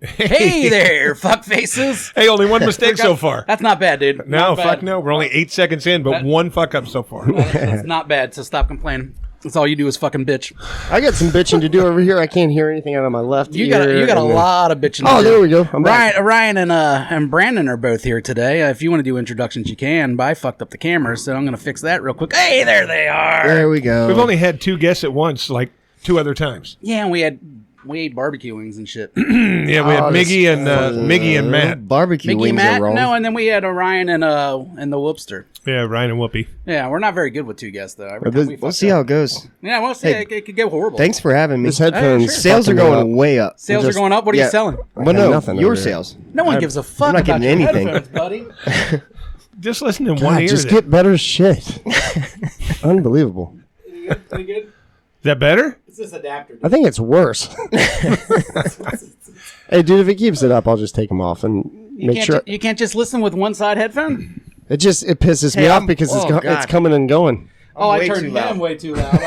Hey there, fuck faces. Hey, only one mistake so far. That's not bad, dude. No, Not bad. fuck no. We're only 8 seconds in, but one fuck up so far. That's not bad, so stop complaining. That's all you do is fucking bitch. I got some bitching to do over here. I can't hear anything out of my left You ear. got a lot of bitching. Oh, to do. there we go. I'm back. Ryan and Brandon are both here today. If you want to do introductions, you can. But I fucked up the cameras, so I'm going to fix that real quick. Hey, there they are. There we go. We've only had 2 guests at once, like 2 other times. Yeah, and we ate barbecue wings and shit. Yeah, we had Miggy and Matt. Barbecue Mickey, wings Matt, are wrong. no, and then we had Orion and the Whoopster. Yeah, Ryan and Whoopi. Yeah, we're not very good with 2 guests though. Every time we We'll fuck see up. how it goes. Yeah, we'll see. Hey, It could go horrible. Thanks for having me. This headphones. sure. Sales are fucking going up. way up. Sales are going up. What are you selling? Well, got no, nothing your over here. sales. No one gives a fuck not about getting your anything. headphones, buddy. Just listen in God, one ear. just then. get better shit. Unbelievable. Pretty good. Is that better? It's this adapter. I think it's worse. Hey, dude, if it keeps it up, I'll just take them off and make sure. You can't just listen with one side headphone. It pisses me Hey, off because oh, it's God. coming and going. Oh, I way turned too loud. him way too loud.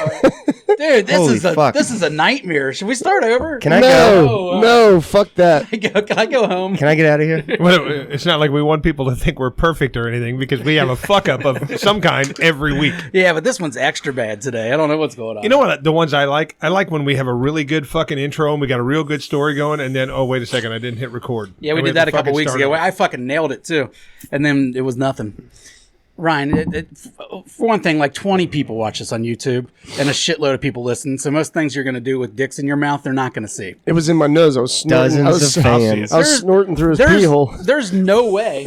Dude, Holy fuck. this is a nightmare. Should we start over? Can I go? go? No, fuck that. Can I go home? Can I get out of here? Well, it's not like we want people to think we're perfect or anything because we have a fuck up of some kind every week. Yeah, but this one's extra bad today. I don't know what's going on. You know what? The ones I like when we have a really good fucking intro and we got a real good story going, and then, oh, wait a second, I didn't hit record. Yeah, we And did have that to a couple fucking weeks start ago. over. I fucking nailed it too, and then it was nothing. Ryan, for one thing, like 20 people watch this on YouTube, and a shitload of people listen. So most things you're going to do with dicks in your mouth, they're not going to see. It was in my nose. I was snorting. Dozens of fans. I was snorting through his pee hole. There's no way.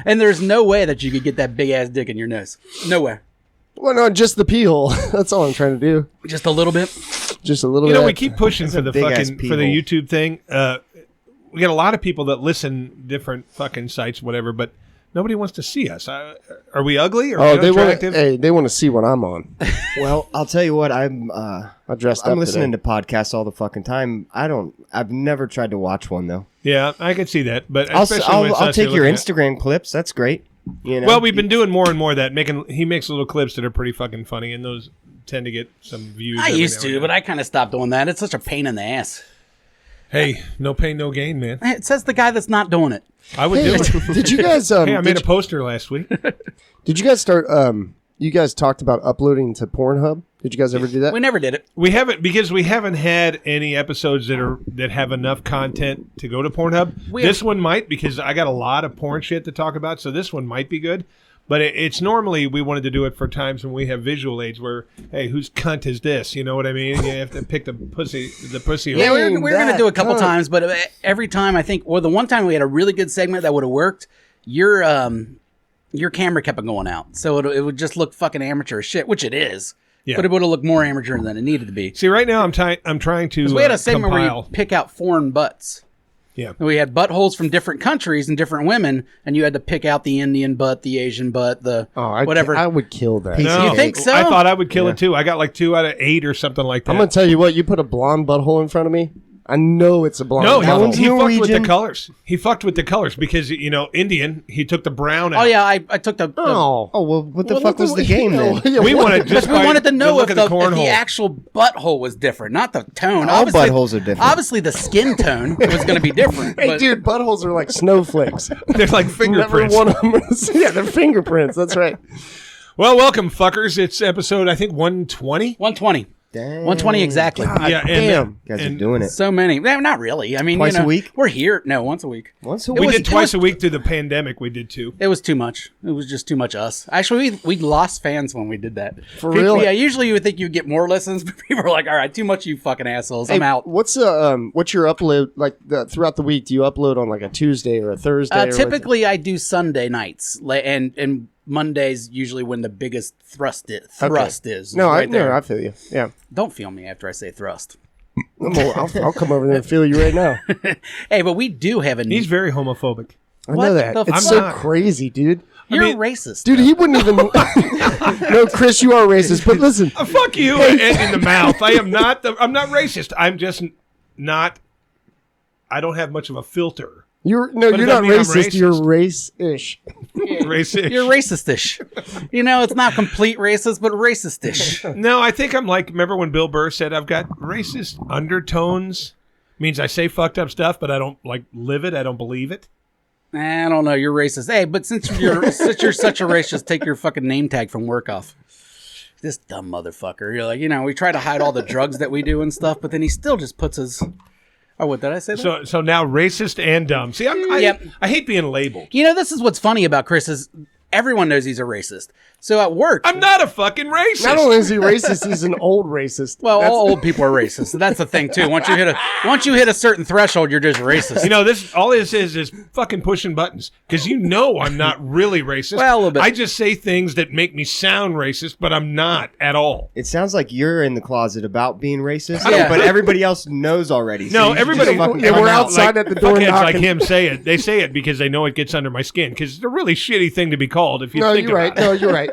And there's no way that you could get that big ass dick in your nose. No way. Well, no, just the pee hole. That's all I'm trying to do. Just a little bit. Just a little You bit. know, we keep pushing for the big-ass fucking for the pee-hole. YouTube thing. We got a lot of people that listen different fucking sites, whatever, but nobody wants to see us. Are we ugly? Or Oh, we they want. unattractive? Hey, they want to see what I'm on. Well, I'll tell you what. I'm I dressed up. I'm listening today. to podcasts all the fucking time. I've never tried to watch one though. Yeah, I can see that. But I'll especially when it's I'll us take you're your looking at. Instagram clips. That's great. You know. Well, we've been doing more and more of that. He makes little clips that are pretty fucking funny, and those tend to get some views. I every used now to, and but then. I kind of stopped doing that. It's such a pain in the ass. Hey, no pain, no gain, man. It says the guy that's not doing it. I would do it. Did you guys? Hey, I made did, a poster last week. did you guys start? You guys talked about uploading to Pornhub. Did you guys ever do that? We never did it. We haven't because we haven't had any episodes that have enough content to go to Pornhub. This one might because I got a lot of porn shit to talk about, so this one might be good. But it's normally we wanted to do it for times when we have visual aids where, hey, whose cunt is this? You know what I mean? You have to pick the pussy. Yeah, we were going to do it a couple cunt. times, but every time I think, well, the one time we had a really good segment that would have worked, your camera kept on going out. So it would just look fucking amateur as shit, which it is. Yeah. But it would have looked more amateur than it needed to be. See, right now I'm trying to. We had a segment where compile. you pick out foreign butts. Yeah. We had buttholes from different countries and different women, and you had to pick out the Indian butt, the Asian butt, the whatever. I would kill that. No, You think so? I thought I would kill it too. I got like 2 out of 8 or something like that. I'm gonna tell you what. You put a blonde butthole in front of me. I know it's a blonde. No, butthole. he fucked with the Norwegian. colors. He fucked with the colors because Indian. He took the brown out. Oh yeah, I took the. Oh, Oh well, what the Well, fuck was the game then? Yeah, We what? wanted just Because we wanted to know if look the, at the if the cornhole. actual butthole was different, not the tone. All buttholes are different. Obviously, the skin tone was going to be different. Hey, but dude, buttholes are like snowflakes. They're like Never fingerprints. one of them. Yeah, they're fingerprints. That's right. Well, welcome, fuckers. It's episode, I think, 120. 120. Dang. 120 exactly. Yeah, damn. You guys are doing it So many. No, not really. I mean, Twice a week? We're here. No, once a week. once a We week. did twice a week through the pandemic. We did 2. It was too much. It was just too much us. Actually, we lost fans when we did that. For real? Yeah, usually you would think you'd get more listens, but people are like, all right, too much, you fucking assholes. I'm Hey, out. What's your upload like throughout the week? Do you upload on like a Tuesday or a Thursday? or Typically, I do Sunday nights, and Monday's usually when the biggest thrust is. No, right there. I feel you. Yeah, Don't feel me after I say thrust. I'll come over there and feel you right now. Hey, but we do have a new. He's very homophobic. I What know that. the It's fuck? so not. crazy, dude. You're mean- racist, Dude, he wouldn't even. No, Chris, you are racist. But listen, Fuck you in the mouth. I am not. I'm not racist. I'm just not. I don't have much of a filter. You're it not doesn't mean I'm racist. You're racist. race-ish. Racist. You're racist-ish. It's not complete racist, but racist-ish. No, I think I'm like. Remember when Bill Burr said I've got racist undertones? Means I say fucked up stuff, but I don't like live it. I don't believe it. I don't know. You're racist. Hey, but since you're such a racist, take your fucking name tag from work off. This dumb motherfucker. You're like, we try to hide all the drugs that we do and stuff, but then he still just puts his. Oh, what did I say? That? So now racist and dumb. See, I hate being labeled. This is what's funny about Chris is everyone knows he's a racist. So at work, I'm not a fucking racist. Not only is he racist, he's an old racist. well, all old people are racist. So that's the thing too. Once you hit a certain threshold, you're just racist. This all this is fucking pushing buttons because I'm not really racist. Well, a little bit. I just say things that make me sound racist, but I'm not at all. It sounds like you're in the closet about being racist, Yeah. but everybody else knows already. No, you should everybody. just fucking Yeah, come we're out. outside at the door fuckheads like knocking. him say it. They say it because they know it gets under my skin. Because it's a really shitty thing to be called if you No, think you're about right. it. No, you're right.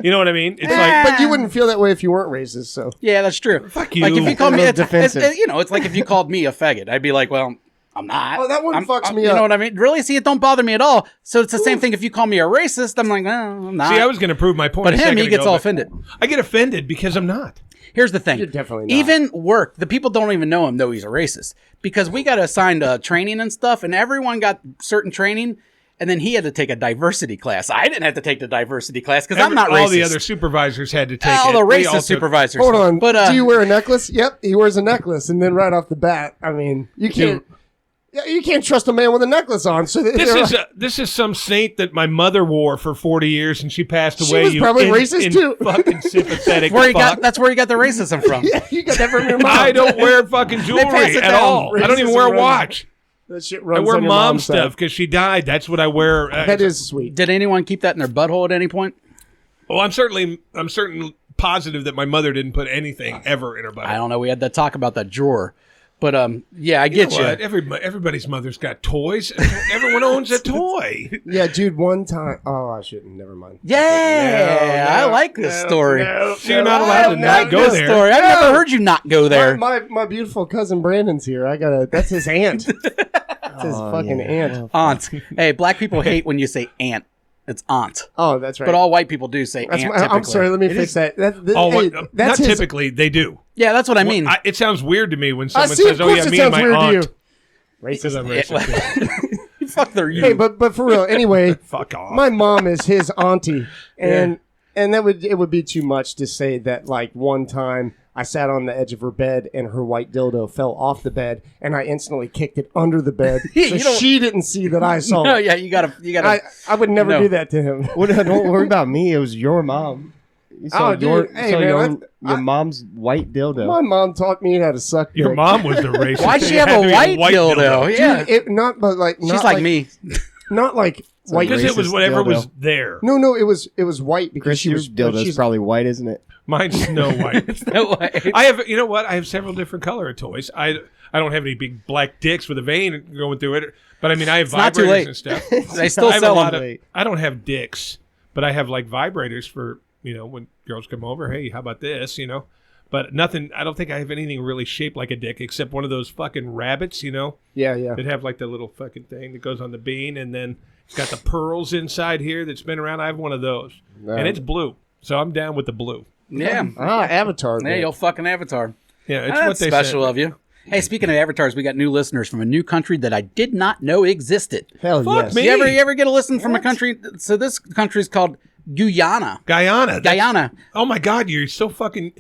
You know what I mean? It's like But you wouldn't feel that way if you weren't racist. So Yeah, that's true. Fuck you. Like if you called me, A little defensive. it's like if you called me a faggot, I'd be like, well, I'm not. Oh, that one fucks me You up. know what I mean? Really? See, it don't bother me at all. So it's the same thing if you call me a racist. I'm like, no, I'm not. see, I was going to prove my point. but a him, second he gets ago, all but offended. I get offended because I'm not. Here's the thing. You're definitely not. Even work, the people don't even know him, though he's a racist. Because we got assigned training and stuff, and everyone got certain training, and then he had to take a diversity class. I didn't have to take the diversity class because I'm not racist. All the other supervisors had to take all it. the We all racist took- supervisors. hold on. But do you wear a necklace? Yep, he wears a necklace, and then right off the bat, I mean, you can't. You can't trust a man with a necklace on. So This is some saint that my mother wore for 40 years, and she passed She away. was probably racist, too. Fucking sympathetic. that's where you got the racism from. yeah, you got that from your mom. I don't wear fucking pass jewelry it at down. all. I don't even Racism wear a runs- watch. That shit I runs wear on your mom mom's stuff side. because she died. That's what I wear. That is sweet. Did anyone keep that in their butthole at any point? Well, I'm certain positive that my mother didn't put anything ever in her butt. I don't know. We had that talk about that drawer. But yeah, I get you. What? Everybody's mother's got toys. Everyone owns a toy. Yeah, dude. One time. Oh, I shouldn't. Never mind. Yeah, I like this story. So you're not allowed to I not like go this there. story. I've never heard you not go there. My beautiful cousin Brandon's here. That's his aunt. That's his fucking aunt. Aunt. Hey, black people hate when you say aunt. It's aunt. Oh, that's right. But all white people do say That's aunt. I'm typically. sorry. Let me fix that. Not That's his. typically. They do. Yeah, that's what I mean. It sounds weird to me when someone See, says, of "Oh course yeah, it me and sounds my weird to aunt." you. Because I'm Yeah, racist. fuck their you. Hey, but for real. Anyway, Fuck off. my mom is his auntie, and it would be too much to say that like one time I sat on the edge of her bed and her white dildo fell off the bed and I instantly kicked it under the bed so You don't- she didn't see that I saw No, it. yeah, you gotta. I would never No. do that to him. Well, don't worry about me. It was your mom. You saw Oh, dude. Hey, man, your mom's white dildo. My mom taught me how to suck Your dick. mom was the racist. Why'd she It have had to a be white dildo? Yeah, Dude, it not but like not she's like me. not like white. Because it was Racist whatever dildo. was there. No, it was white because Chris, she your was dildo's she's probably white, isn't it? Mine's Snow White. No way. I have, you know what? I have several different color of toys. I don't have any big black dicks with a vein going through it, but I mean, I have not too vibrators late. and stuff. They still I have a sell lot them. of. I don't have dicks, but I have like vibrators for when girls come over. Hey, how about this? But nothing. I don't think I have anything really shaped like a dick except one of those fucking rabbits. yeah. That have like the little fucking thing that goes on the bean, and then it's got the pearls inside here that spin around. I have one of those, and it's blue, so I'm down with the blue. Yeah. Avatar. Hey, you'll fucking Avatar. Yeah, it's That's what they special said. of you. Hey, speaking of avatars, we got new listeners from a new country that I did not know existed. Hell Fuck yes. me. You ever get a listen from a country? So this country is called Guyana. Guyana. Guyana. Oh my God, you're so fucking.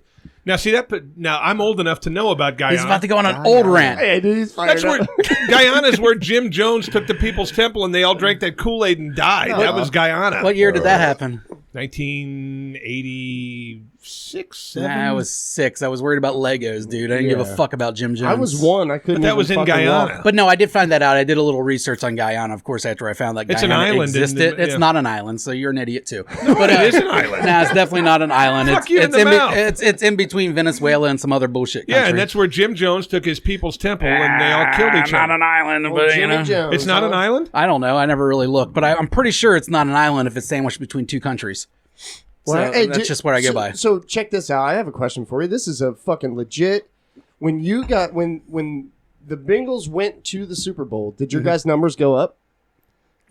Now see that. Now I'm old enough to know about Guyana. He's about to go on an old rant. Hey, dude, he's fired That's where up. Guyana's where Jim Jones took the People's Temple and they all drank that Kool-Aid and died. That was Guyana. What year did that happen? 1986, 7? Nah, I was 6. I was worried about Legos, dude. I didn't give a Yeah. fuck about Jim Jones. I was 1. I couldn't. But that even was in fucking Guyana. walk. But no, I did find that out. I did a little research on Guyana, of course, after I found that It's an Guyana island in existed. the- It's yeah. not an island, so you're an idiot too. But it is an island. Nah, it's definitely not an island. Fuck you in the mouth. It's in between Venezuela and some other bullshit country. Yeah, and that's where Jim Jones took his People's Temple and they all killed each Not other. an island, Oh, but you Jimmy know. Jones, It's not an huh? island? I don't know. I never really looked, but I'm pretty sure it's not an island if it's sandwiched between two countries. Well, So hey, that's dude, just what I go so, by. So check this out. I have a question for you. This is a fucking legit. When you got when the Bengals went to the Super Bowl, did your guys' numbers go up?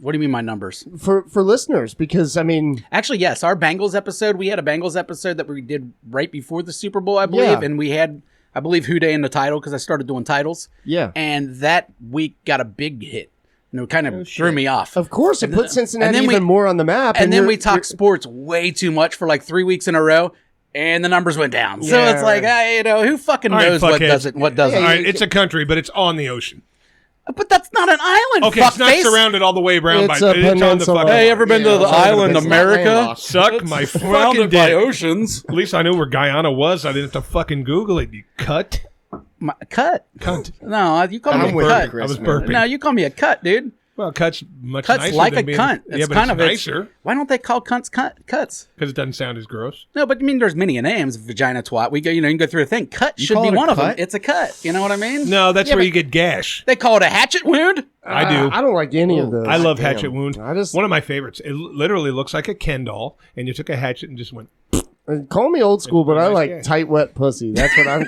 What do you mean my numbers? For listeners, because, I mean... Actually, yes. Our Bengals episode, we had a Bengals episode that we did right before the Super Bowl, I believe. Yeah. And we had, I believe, Who Day in the title because I started doing titles. Yeah. And that week got a big hit. And it kind of threw me off. Of course, it put Cincinnati then even more on the map. And then you're- we talked sports way too much for like 3 weeks in a row. And the numbers went down. So Yeah. it's like, who fucking All right, knows what fuckheads. doesn't, what doesn't. All right, it's a country, but it's on the ocean. But that's not an island, Okay, it's not fuckface. surrounded all the way around It's by. a It's on the peninsula. fucking. Hey, ever been to the it's not island, it's not America? landlocked. Suck my fucking Surrounded by dick. oceans. At least I knew where Guyana was. I didn't have to fucking Google it. You cut. Cut. Cunt. No, you call me I'm a with you, cut. Chris, I was man. burping. No, you call me a cut, dude. Well, cut's much Cut's nicer like than a being, cunt. Yeah, It's but kind it's of nicer Why don't they call cunts cuts? because it doesn't sound as gross. No, but I mean, there's many names. Vagina, twat. We go, you can go through a thing. Cut should call be it a one of them. cut? It's a cut. You know what I mean? No, that's Yeah, where but you get gash. They call it a hatchet wound. I do. I don't like any of those. I love Damn. hatchet wound. I just- One of my favorites. It literally looks like a Ken doll, and you took a hatchet and just went. Call me old school, but I Nice like guy. tight, wet pussy. That's what I'm.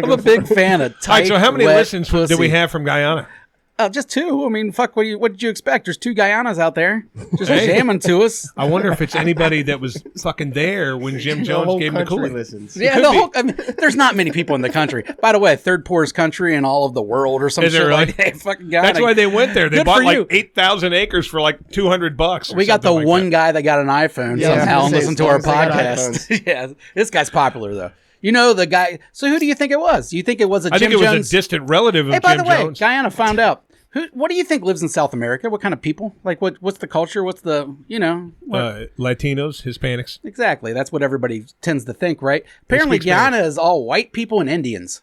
I'm a big fan of tight, All right, so how many wet listens pussy. did we have from Guyana? Just 2. I mean, fuck. What did you expect? There's 2 Guyanas out there just Hey. jamming to us. I wonder if it's anybody that was fucking there when Jim The Jones whole gave him the country Kool-Aid. listens. Yeah, could the be. whole. I mean, there's not many people in the country. By the way, third poorest country in all of the world, or some Is shit there really? like that. Fucking Guyana. That's why they went there. They Good bought for like you. 8,000 acres for like $200. or We got the something like one that. guy that got an iPhone Yeah, I was somehow gonna and say, listened as to long our as they got podcast. Yeah, this guy's popular though. You know the guy. So who do you think it was? You think it was a I Jim think it was Jones? a distant relative of Hey, by Jim the way, Jones. Guyana found out. What do you think lives in South America? What kind of people? Like what's the culture? What's the Latinos, Hispanics. exactly? That's what everybody tends to think, right? Apparently, speak Spanish. Guyana is all white people and Indians.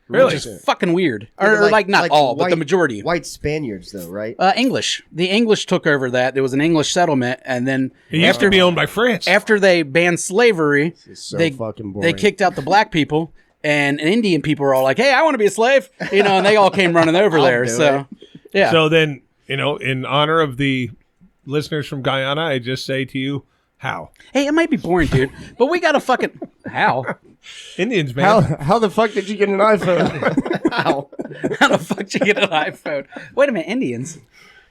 Really? Which is fucking weird. Yeah, Or like not all, but the white- majority. White Spaniards, though, right? English. The English took over that. There was an English settlement, and then It used to be owned by France. after they banned slavery, so they fucking boring. they kicked out the black people, and Indian people were all like, "Hey, I want to be a slave," and they all came running over there. do So, yeah. So then, in honor of the listeners from Guyana, I just say to you, how? Hey, it might be boring, dude, but we got to fucking how Indians, man. How the fuck did you get an iPhone? How? how the fuck did you get an iPhone? Wait a minute, Indians?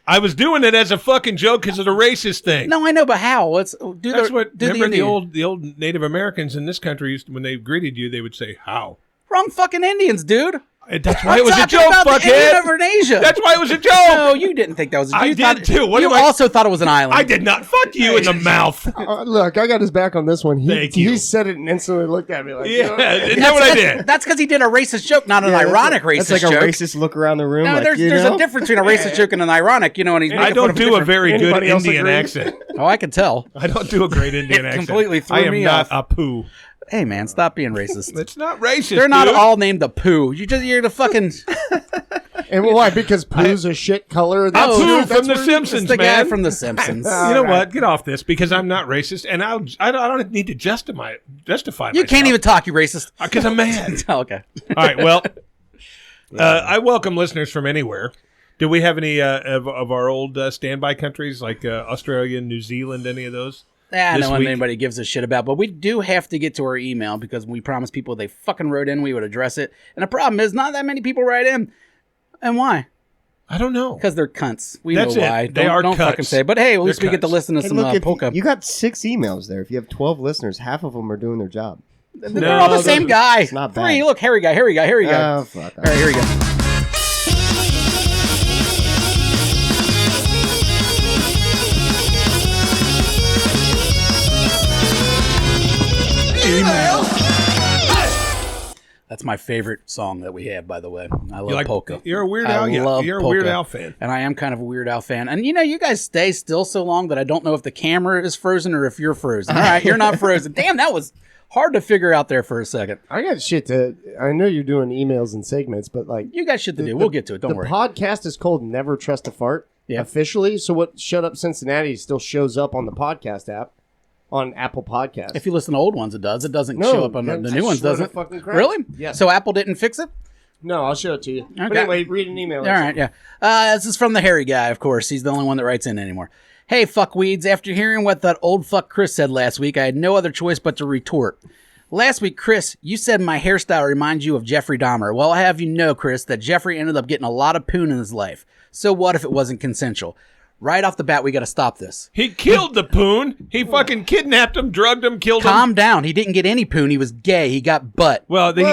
I was doing it as a fucking joke because of the racist thing. No, I know, but how? Let's do That's what. Remember the Indian. old Native Americans in this country used to, when they greeted you, they would say how. Wrong fucking Indians, dude. That's why I'm it was a talking joke, about the Indian fuckhead. over in Asia. That's why it was a joke. No, you didn't think that was. I You did thought, too. What you do I- also thought it was an island. I did not fuck you in the mouth. Look, I got his back on this one. Thank He you. said it and instantly looked at me like, Yeah, isn't that what I did? That's because he did a racist joke, not an Yeah, that's ironic a- racist That's like joke. a racist look around the room. No, like, there's a difference between a racist joke and an ironic, and he's I making fun don't of do a different- very good Anybody else Indian agree? accent. Oh, I can tell. I don't do a great Indian It accent. completely threw I am me not off. a poo. Hey, man, stop being racist. It's not racist. They're not dude. all named the poo. You're the fucking And why? Because poo's a shit color. I'm Oh, Pooh that's from The where- Simpsons, it's the man. guy from The Simpsons. You know what? Get off this because I'm not racist, and I don't need to justify You can't even talk, you racist. because I'm mad. Oh, okay. All right. Well, I welcome listeners from anywhere. Do we have any of our old standby countries like Australia, New Zealand, any of those? Yeah, This no one week? anybody gives a shit about, but we do have to get to our email because we promised people they fucking wrote in, we would address it. And the problem is, not that many people write in. And why? I don't know. Because they're cunts. We That's know it. why. They don't, are don't fucking cunts. say. But hey, at least They're we get to cunts. listen to Hey, some look, if polka. you got 6 emails there. If you have 12 listeners, half of them are doing their job. They're all the same guy. It's not bad. 3. Look, hairy guy. Here we go. Oh, fuck. All right, here we go. Email. That's my favorite song that we have, by the way. I love polka. You're a Weird I Al. love You're a polka. Weird Al fan. And I am kind of a Weird Al fan. And you guys stay still so long that I don't know if the camera is frozen or if you're frozen. All right, you're not frozen. Damn, that was hard to figure out there for a second. I got shit to. I know you're doing emails and segments, but like You got shit to do. We'll get to it. Don't the worry. podcast is called Never Trust a Fart Yeah. officially. So what? Shut Up Cincinnati still shows up on the podcast app on Apple Podcasts. If you listen to old ones, it does. It doesn't No, show up on the that's- new I ones, swear does to it? fucking Christ. Really? Yes. So Apple didn't fix it? No, I'll show it to you. But Okay. anyway, read an email. All right, yeah. This is from the hairy guy, of course. He's the only one that writes in anymore. Hey, fuckweeds. After hearing what that old fuck Chris said last week, I had no other choice but to retort. Last week, Chris, you said my hairstyle reminds you of Jeffrey Dahmer. Well, I have you know, Chris, that Jeffrey ended up getting a lot of poon in his life. So what if it wasn't consensual? Right off the bat, we got to stop this. He killed the poon. He fucking kidnapped him, drugged him, killed him. Calm down. He didn't get any poon. He was gay. He got butt. Well, then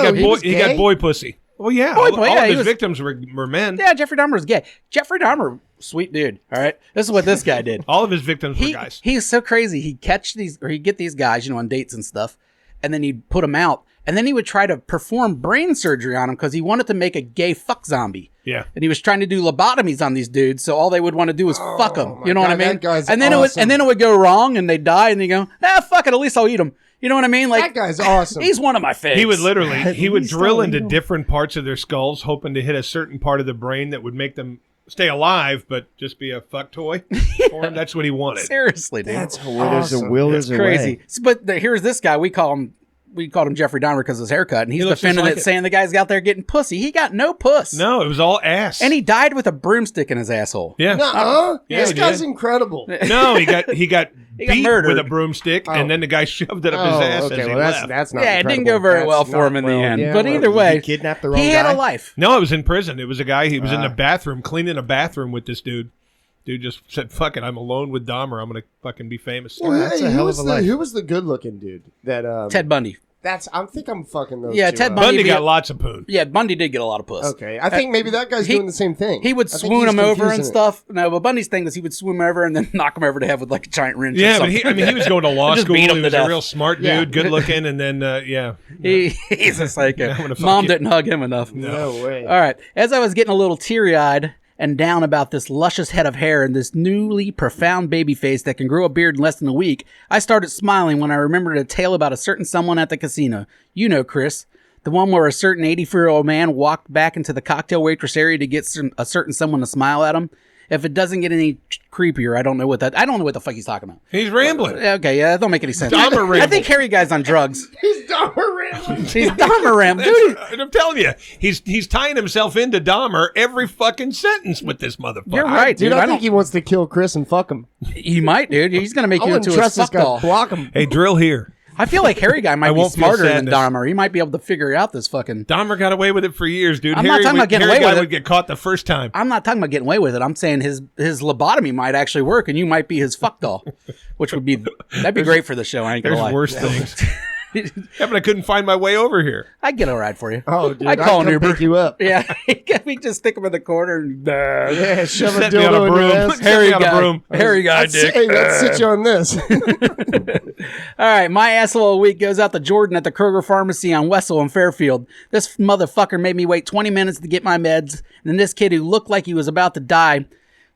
he got boy pussy. Well, yeah, all of his victims were men. Yeah, Jeffrey Dahmer was gay. Jeffrey Dahmer, sweet dude. All right, this is what this guy did. All of his victims were guys. He's so crazy. He'd get these guys, on dates and stuff, and then he'd put them out, and then he would try to perform brain surgery on them because he wanted to make a gay fuck zombie. Yeah, and he was trying to do lobotomies on these dudes, so all they would want to do was fuck them. You know what I mean? That guy's and then awesome. it would go wrong, and they die, and they go, fuck it. At least I'll eat them. You know what I mean? Like, that guy's awesome. He's one of my faves. he would drill into different parts of their skulls, hoping to hit a certain part of the brain that would make them stay alive, but just be a fuck toy. For him. That's what he wanted. Seriously, dude. That's Where there's a will, That's there's a crazy. way. But here's this guy. We called him Jeffrey Dahmer because of his haircut, and he's He looks defending just it, like it. saying the guy's out there getting pussy. He got no puss. No, it was all ass. And he died with a broomstick in his asshole. yeah. Nuh-uh. Yeah, This he guy's did. incredible. No, he got beat murdered. with a broomstick, and then the guy shoved it up his ass as he left. that's not. Yeah, it didn't incredible. go very That's well for not him in the well. end. Yeah, but well, either way, He kidnapped the wrong he had guy? a life. No, it was in prison. It was a guy. He was in the bathroom, cleaning a bathroom with this dude. Dude just said, "Fuck it, I'm alone with Dahmer. I'm gonna fucking be famous." Well, That's a hell of a life. Who was the good-looking dude? That Ted Bundy. I think I'm fucking those. Yeah, two Ted up. Bundy Bundy be- got lots of poon. Yeah, Bundy did get a lot of puss. Okay, I think maybe that guy's he- doing the same thing. He would I think swoon he's him over and confusing it. stuff. No, but Bundy's thing is he would swoon him over and then knock him over the head with like a giant wrench. or Yeah, but something. he was going to law Just school. beat him He to was a death. real smart dude, Yeah. good looking, and then He's a psycho. I'm gonna fuck Mom you. didn't hug him enough. No way. All right. As I was getting a little teary-eyed and down about this luscious head of hair and this newly profound baby face that can grow a beard in less than a week, I started smiling when I remembered a tale about a certain someone at the casino. You know, Chris. The one where a certain 84-year-old man walked back into the cocktail waitress area to get a certain someone to smile at him. If it doesn't get any creepier, I don't know what the fuck he's talking about. he's rambling. Okay, yeah, that don't make any sense. Dahmer I ramble. think Harry guy's on drugs. He's Dahmer rambling. He's Dahmer ramble. Dude, And I'm telling you, he's tying himself into Dahmer every fucking sentence with this motherfucker. you're right, Dude, dude. I think he wants to kill Chris and fuck him. He might, dude. He's gonna make I you wouldn't into a trust this fuck guy. doll. Block him. Hey, drill here. I feel like Harry guy might be won't feel smarter than sadness. Dahmer. He might be able to figure out this fucking. Dahmer got away with it for years, dude. I'm not talking about getting Harry away with guy it. would get caught the first time. I'm not talking about getting away with it. I'm saying his lobotomy might actually work, and you might be his fuck doll, which would be that'd be great for the show. I ain't gonna There's lie. worse things. Yeah, but I couldn't find my way over here. I'd get a ride for you. Oh, dude, I'd call an come Uber. pick you up. Yeah, we just stick him in the corner. And, Yeah, shove a Set me on a dildo in your broom. ass. Set me Harry on a guy. broom. Harry guy, Let's dick. hey, let's sit you on this. All right, my asshole of the week goes out to Jordan at the Kroger Pharmacy on Wessel in Fairfield. This motherfucker made me wait 20 minutes to get my meds, and then this kid who looked like he was about to die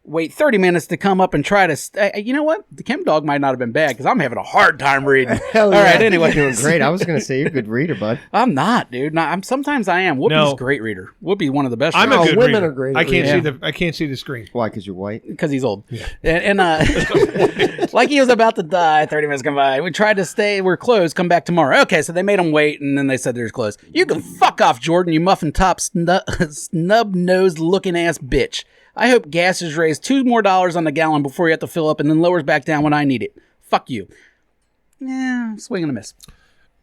wait 30 minutes to come up and try to... you know what? The chem dog might not have been bad, because I'm having a hard time reading. Hell All yeah. right, anyway. You're doing great. I was going to say you're a good reader, bud. I'm not, dude. No, sometimes I am. Whoopi's No. a great reader. Whoopi's one of the best I'm readers. a good women reader. are great I can't readers. see I can't see the screen. Why? Because you're white? Because he's old. And like he was about to die, 30 minutes come by. We tried to stay, we're closed, come back tomorrow. Okay, so they made him wait, and then they said they're closed. You can fuck off, Jordan, you muffin top snub-nosed looking ass bitch. I hope gas is raised $2 more on the gallon before you have to fill up and then lowers back down when I need it. Fuck you. Yeah, swing and a miss.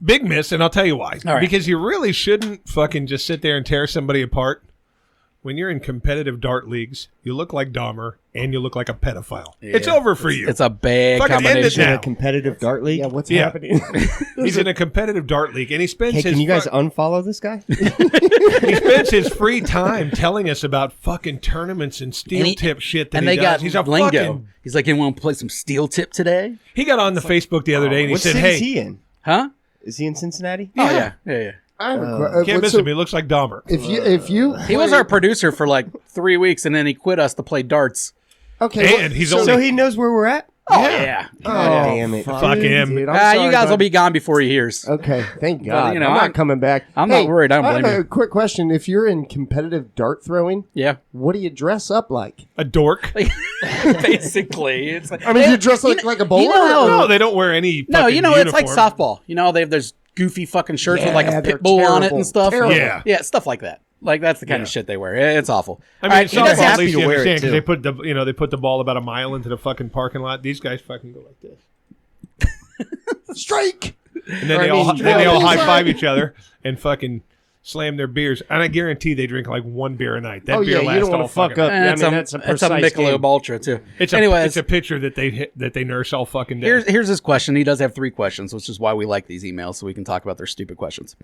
Big miss, and I'll tell you why. All right. Because you really shouldn't fucking just sit there and tear somebody apart. When you're in competitive dart leagues, you look like Dahmer and you look like a pedophile. It's over for you. It's a bad Fucking end it combination. now. In a competitive dart league? Yeah, what's Yeah. happening? He's in a competitive dart league, and he spends Hey, his can you guys unfollow this guy? he spends his free time telling us about fucking tournaments and steel And he- tip shit that And he they does. got He's a lingo. fucking. He's like, you want to play some steel tip today? He got on the Facebook the other day and he What said, city "Hey, is he in? Huh? Is he in Cincinnati? Oh, yeah. I have a can't miss him. He looks like Dahmer." If you He was our producer for like 3 weeks, and then he quit us to play darts. okay, And he's so, only- So he knows where we're at? Oh, yeah. God damn it. Fuck him. Dude, I'm sorry, You guys bud. will be gone before he hears. Okay, thank God. you know, I'm I'm- not coming back. I'm not worried. I don't blame have a you. quick question. If you're in competitive dart throwing, Yeah. what do you dress up like? A dork. Basically. It's like, I mean, you dress like a bowler? You know how, No, they don't wear any. no, fucking you know, it's like uniform. softball. You know, there's goofy fucking shirts with like Yeah, a they're pit bull on it terrible. and stuff. Terrible. Yeah. Yeah, stuff like that. Like, that's the kind of shit they wear. It's awful. I mean, All right, he does softball, have at least to you wear it, understand because too. they put the ball about a mile into the fucking parking lot. These guys fucking go like this. Strike! And then they all high five each other and fucking slam their beers. And I guarantee they drink like one beer a night. That beer lasts you don't all want to fuck fucking up. night. It's that's a it's a precise Michelob game. Ultra too. It's a picture that they nurse all fucking day. Here's his question. He does have 3 questions, which is why we like these emails, so we can talk about their stupid questions.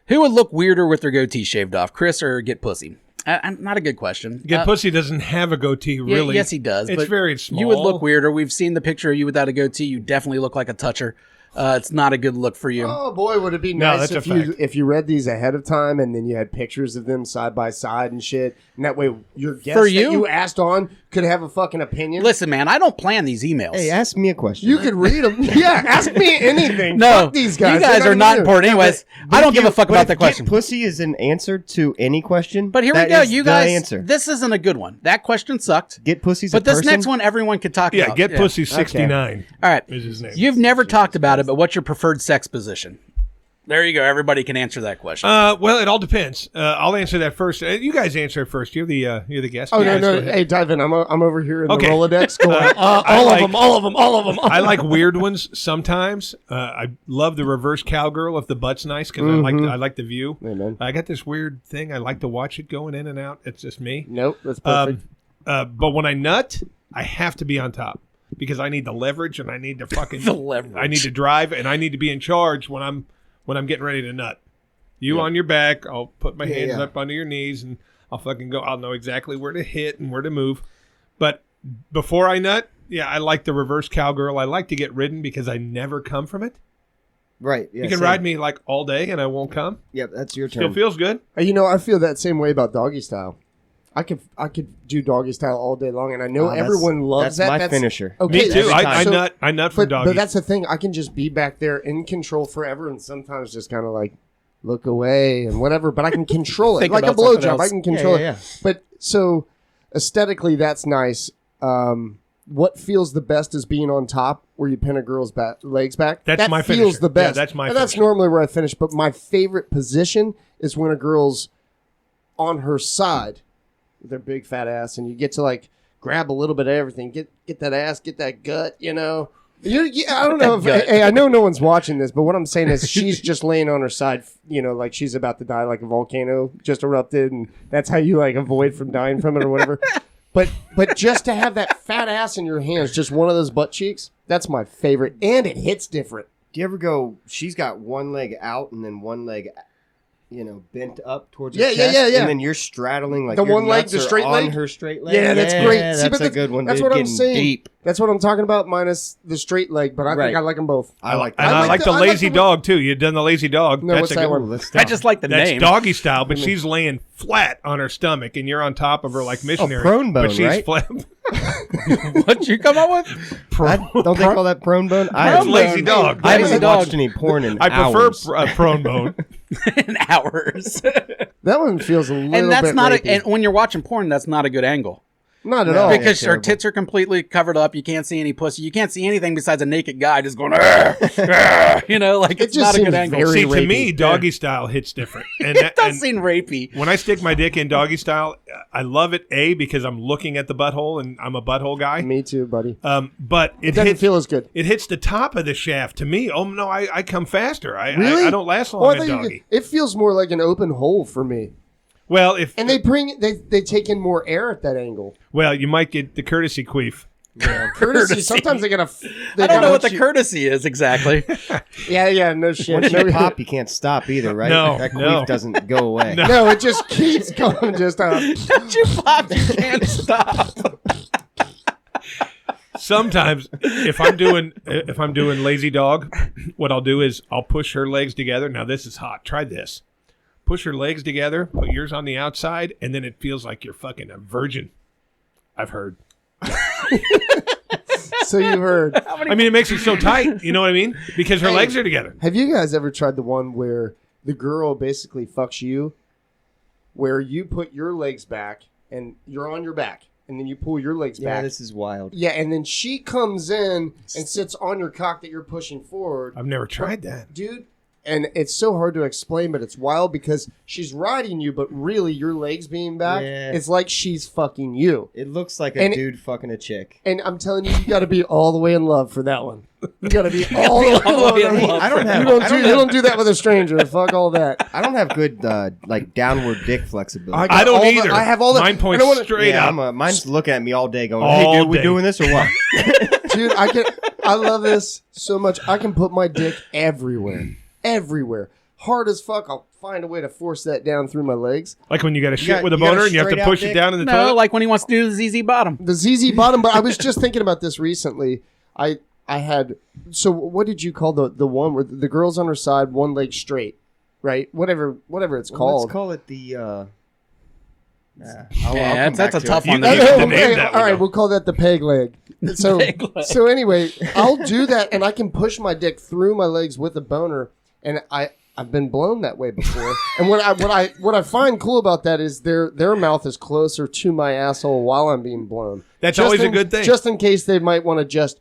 Who would look weirder with their goatee shaved off, Chris or Get Pussy? Not a good question. Get Pussy doesn't have a goatee, really. Yes, he does. It's but very small. You would look weirder. We've seen the picture of you without a goatee. You definitely look like a toucher. It's not a good look for you. Oh boy, would it be No, nice that's if a fact. if you read these ahead of time and then you had pictures of them side by side and shit, and that way your guest For you? that you asked on could have a fucking opinion. Listen, man, I don't plan these emails. Hey, ask me a question. You could read them. Yeah, ask me anything. No, Fuck these guys. you They're guys are even not here. important. Anyways, I don't give a fuck about that question. Pussy is an answer to any question. But here we that go. is You the guys, answer. this isn't a good one. That question sucked. Get Pussy's But a this person? next one, everyone could talk Yeah, about. Get Pussy 69 All right. is his name. You've never talked about it, but what's your preferred sex position? There you go. Everybody can answer that question. Well, it all depends. I'll answer that first. You guys answer it first. You're the guest. Oh You no, guys go no. ahead. Hey, dive in. I'm over here in Okay. the Rolodex going. I all like- of them. I like weird ones sometimes. I love the reverse cowgirl if the butt's nice because I like the view. Amen. I got this weird thing. I like to watch it going in and out. It's just me. Nope, that's perfect. But when I nut, I have to be on top because I need the leverage and I need to fucking The leverage. I need to drive and I need to be in charge when I'm getting ready to nut. You on your back, I'll put my hands yeah. up under your knees and I'll fucking go. I'll know exactly where to hit and where to move. But before I nut, yeah, I like the reverse cowgirl. I like to get ridden because I never come from it. Right. Yeah, You can same. ride me like all day and I won't come. Yep, that's your turn. Still feels good. You know, I feel that same way about doggy style. I could do doggy style all day long, and I know Oh, that's- everyone loves that's that. my finisher. Okay, Me too. so- I nut for doggies. But that's the thing. I can just be back there in control forever, and sometimes just kind of like look away and whatever. But I can control it Think like a about something blowjob. I else. can control Yeah. it. But so aesthetically, that's nice. What feels the best is being on top, where you pin a girl's legs back. That's that my feels finisher. the best. Yeah, that's my And that's finisher. normally where I finish. But my favorite position is when a girl's on her side with their big fat ass, and you get to like grab a little bit of everything. Get that ass, get that gut. You know. I don't know if hey, I know no one's watching this, but what I'm saying is she's just laying on her side, you know, like she's about to die, like a volcano just erupted, and that's how you like avoid from dying from it or whatever. But just to have that fat ass in your hands, just one of those butt cheeks, that's my favorite, and it hits different. Do you ever go, she's got one leg out and then one leg, bent up towards her Yeah, yeah, chest, yeah. and then you're straddling like The your one leg, nuts the are straight on leg? her straight leg. Yeah, that's great. That's See, but a good one. That's dude. what I'm Getting saying. Deep. That's what I'm talking about, minus the straight leg. But I Right. think I like them both. I like And that. I like the I like lazy the- dog too. You've done the lazy dog. No, what's a that good one? Let's I just like the That's name. doggy style, but she's laying flat on her stomach, and you're on top of her like missionary. prone bone, but she's right? flat. What'd you come up with? Don't they call that prone bone? That's Prone lazy bone. dog. I haven't Lazy dog. watched any porn in I prefer hours. prone bone. In hours. That one feels a little And that's bit not rapey. and when you're watching porn, that's not a good angle. Not at No. all. Because her terrible. tits are completely covered up. You can't see any pussy. You can't see anything besides a naked guy just going, "Arr, arr," like it's just not a good seems angle. very See, to rapey. me, doggy style hits different. And, It does and seem rapey. when I stick my dick in doggy style, I love it. Because I'm looking at the butthole, and I'm a butthole guy. Me too, buddy. But It doesn't hits, feel as good. it hits the top of the shaft. To me, oh no, I come faster. I don't last long Oh, I in thought you doggy. could- it feels more like an open hole for me. Well, if And they take in more air at that angle. you might get the courtesy queef. Courtesy. Sometimes they gotta. They I don't know what the you- courtescy is exactly. Yeah, no shit. Once No, you pop, you can't stop either, right? No, that queef no. doesn't go away. no, it just keeps going. Just you pop, you can't stop. Sometimes, if I'm doing lazy dog, what I'll do is I'll push her legs together. Now this is hot. Try this. Push her legs together. Put yours on the outside, and then it feels like you're fucking a virgin. I've heard. so you've heard. I mean, it makes it so tight. You know what I mean? Because her Hey. legs are together. Have you guys ever tried the one where the girl basically fucks you, where you put your legs back and you're on your back, and then you pull your legs Yeah, back? this is wild. Yeah, and then she comes in and sits on your cock that you're pushing forward. I've never tried that. Dude, and it's so hard to explain, but it's wild because she's riding you, but really your legs being back, Yeah. it's like she's fucking you. It looks like a dude fucking a chick. And I'm telling you, you got to be all the way in love for that one. You got to be all the way in love. I don't have. You don't do that with a stranger. Fuck all that. I don't have good like downward dick flexibility. I don't all either. I have all the. Mine points straight up. Mine's looking at me all day, going, All "Hey, dude, we day. doing this or what?" Dude, I love this so much. I can put my dick everywhere. Hard as fuck. I'll find a way to force that down through my legs. Like when you got a shit got- with a you got a boner and you have to straight push out it dick? down in the No, toilet. like when he wants to do the ZZ Bottom. The ZZ Bottom, but I was just thinking about this recently. I had, so what did you call the one where the girl's on her side, one leg straight, right? Whatever it's called. Let's call it the. Yeah, that's a tough one. You to can do. name Okay, that all one, right, though. we'll call that the peg leg. So, Peg leg. so anyway, I'll do that, and I can push my dick through my legs with a boner, and I've been blown that way before. And what I find cool about that is their mouth is closer to my asshole while I'm being blown. That's Just always a in- good thing. Just in case they might want to just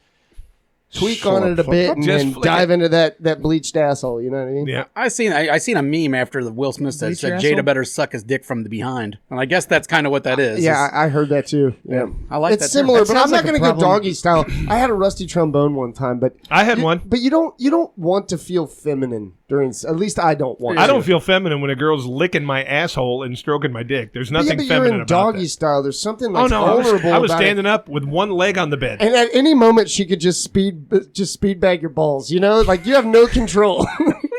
tweak on it a bit and Just then flick dive into that bleached asshole. You know what I mean? Yeah. I seen a meme after the Will Smith said Bleach your Jada asshole? better suck his dick from the behind, and I guess that's kind of what that is. Yeah, I heard that too. Yeah, I like it's that. similar, That but I'm sounds not like a going to go problem. doggy style. I had a rusty trombone one time, but I had one. But you don't want to feel feminine during. At least I don't want. I to. don't feel feminine when a girl's licking my asshole and stroking my dick. There's Yeah, nothing but you're feminine in about doggy that. style. There's something Oh that's no! vulnerable. I was about standing it. up with one leg on the bed. And at any moment, she could just speed bag your balls. You know, like you have no control.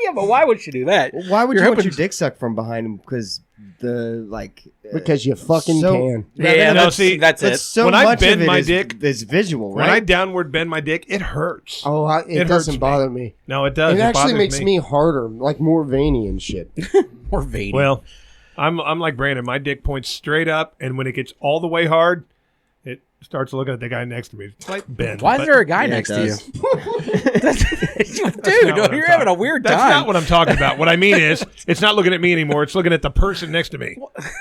Yeah, but why would she do that? Why would You're you want hoping- your dick sucked from behind him? Because because you fucking So- can. Yeah, No, that's, see, that's but it. so When I much bend of it my is- dick- is visual, when I right? downward bend my dick, it hurts. Oh, It it hurts doesn't me. bother me. No, it does. It actually bothers makes me harder, like more veiny and shit. Or Vader. Well, I'm like Brandon. My dick points straight up, and when it gets all the way hard, it starts looking at the guy next to me. It's like bend. why is but there a guy Yeah, it next to you? does. Dude, not what I'm you're having a talking- weird That's time. not what I'm talking about. What I mean is, it's not looking at me anymore. It's looking at the person next to me.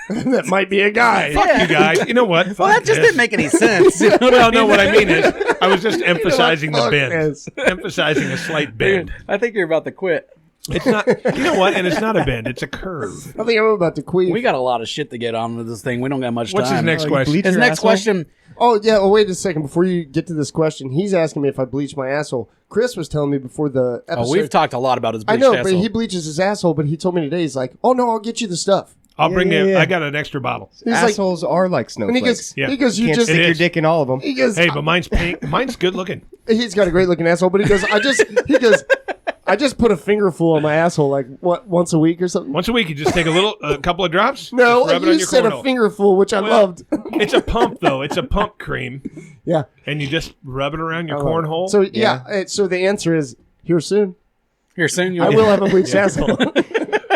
That might be a guy. Fuck you guys. You know what? well, Fuck that just this. didn't make any sense. You know what I Well, no, mean? what I mean is, I was just emphasizing the fuck bend. this? Emphasizing a slight bend. I think you're about to quit. It's not, you know what? And it's not a bend, it's a curve. I think I'm about to queef. We got a lot of shit to get on with this thing. We don't got much What's his time. next question? bleach His your next asshole? question. Oh yeah. Oh wait a second. Before you get to this question, he's asking me if I bleach my asshole. Chris was telling me before the episode. Oh, we've talked a lot about his I bleached know, asshole. but he bleaches his asshole. But he told me today, he's like, "Oh no, I'll get you the stuff." I'll bring yeah, you, yeah. I got an extra bottle. He's like, Assholes are like and he snowflakes. goes, Yeah. he goes, you Can't just, stick It your is. dick in all of them. he goes, Hey, but mine's pink. Mine's good looking. he's got a great looking asshole. But he goes, I just put a fingerful on my asshole like once a week or something. Once a week, you just take a couple of drops. No, just rub it you on your said a cornhole. fingerful, which I Well, loved. It's a pump, though. It's a pump cream. Yeah, And you just rub it around your I love it. cornhole. So so the answer is here soon. Here soon, you I will have a bleached asshole.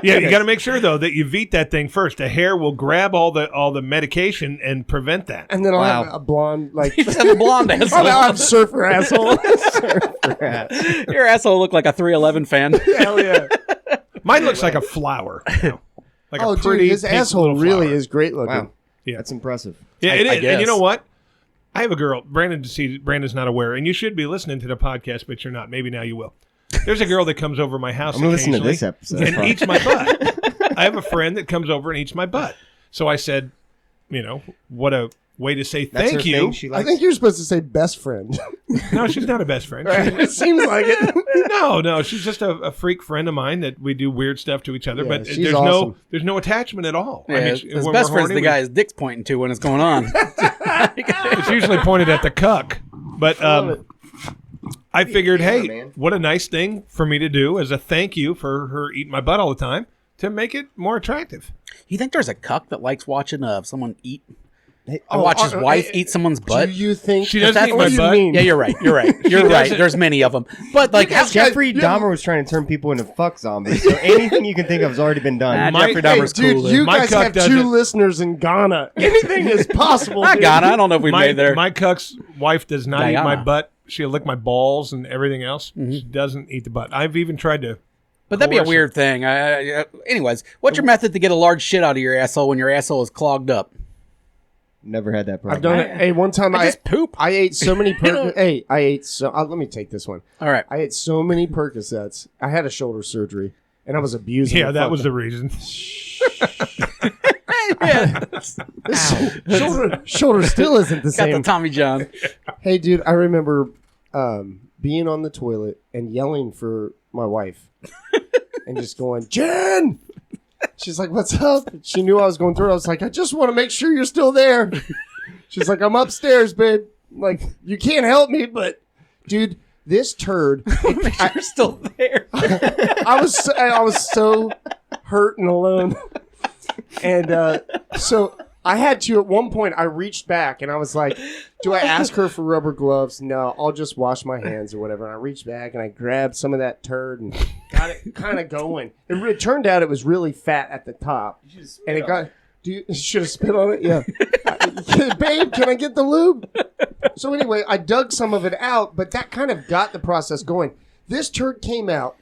yeah, you got to make sure, though, that you veet that thing first. The hair will grab all the medication and prevent that. And then I'll Wow. have a blonde, like, You just have a blonde oh, now asshole. I'm surfer asshole. Your asshole look like a 311 fan. Hell yeah. Mine looks like a flower. Like Oh, a dude, pretty his pink asshole little really flower. is great looking. Wow. Yeah. That's impressive. Yeah, it I is. And you know guess. what? I have a girl. Brandon's not aware, and you should be listening to the podcast, but you're not. Maybe now you will. There's a girl that comes over my house I'm gonna listen to occasionally this episode. and eats my butt. I have a friend that comes over and eats my butt. So I said, what a way to say That's thank her you. thing. She I likes. think you're supposed to say best friend. No, she's not a best friend. It seems like it. No, she's just a freak friend of mine that we do weird stuff to each other. Yeah, but she's there's awesome. there's no attachment at all. Yeah, his when best we're friend's horny, the guy his dick's pointing to when it's going on. It's usually pointed at the cuck. But I figured, hey, man. what a nice thing for me to do as a thank you for her eating my butt all the time to make it more attractive. You think there's a cuck that likes watching someone eat? Hey, Or watch his wife eat someone's butt? Do you think She doesn't that's eat what my do you butt. mean? Yeah, you're right. You're right. You're right. doesn't- There's many of them. But like, how, Jeffrey Dahmer was trying to turn people into fuck zombies. So anything you can think of has already been done. Nah, Jeffrey My- Hey, Dahmer's dude, cool. you My guys cuck have two doesn't- listeners in Ghana. Anything is possible. I dude. got it. I don't know if we made there. My cuck's wife does not eat my Diana. butt. She'll lick my balls and everything else. She doesn't eat the butt. I've even tried to. But that'd be a coerce weird thing. Anyways, what's your method to get a large shit out of your asshole when your asshole is clogged up? Never had that problem. I've done it. Hey, one time I just poop. I ate so many Hey, I ate so. let me take this one. All right. I ate so many Percocets. I had a shoulder surgery, and I was abusing. Yeah, that was the reason. shoulder still isn't the Got same. the Tommy John. Hey, dude, I remember being on the toilet and yelling for my wife and just going, Jen! She's like, what's up? She knew I was going through it. I was like, I just want to make sure you're still there. She's like, I'm upstairs, babe. I'm like, you can't help me, but dude, this turd. You're still there. I was so hurt and alone. And so I had to, at one point, I reached back and I was like, do I ask her for rubber gloves? No, I'll just wash my hands or whatever. And I reached back and I grabbed some of that turd and got it kind of going. It turned out it was really fat at the top. And it got, you should have spit on it? Yeah. Babe, can I get the lube? So anyway, I dug some of it out, but that kind of got the process going. This turd came out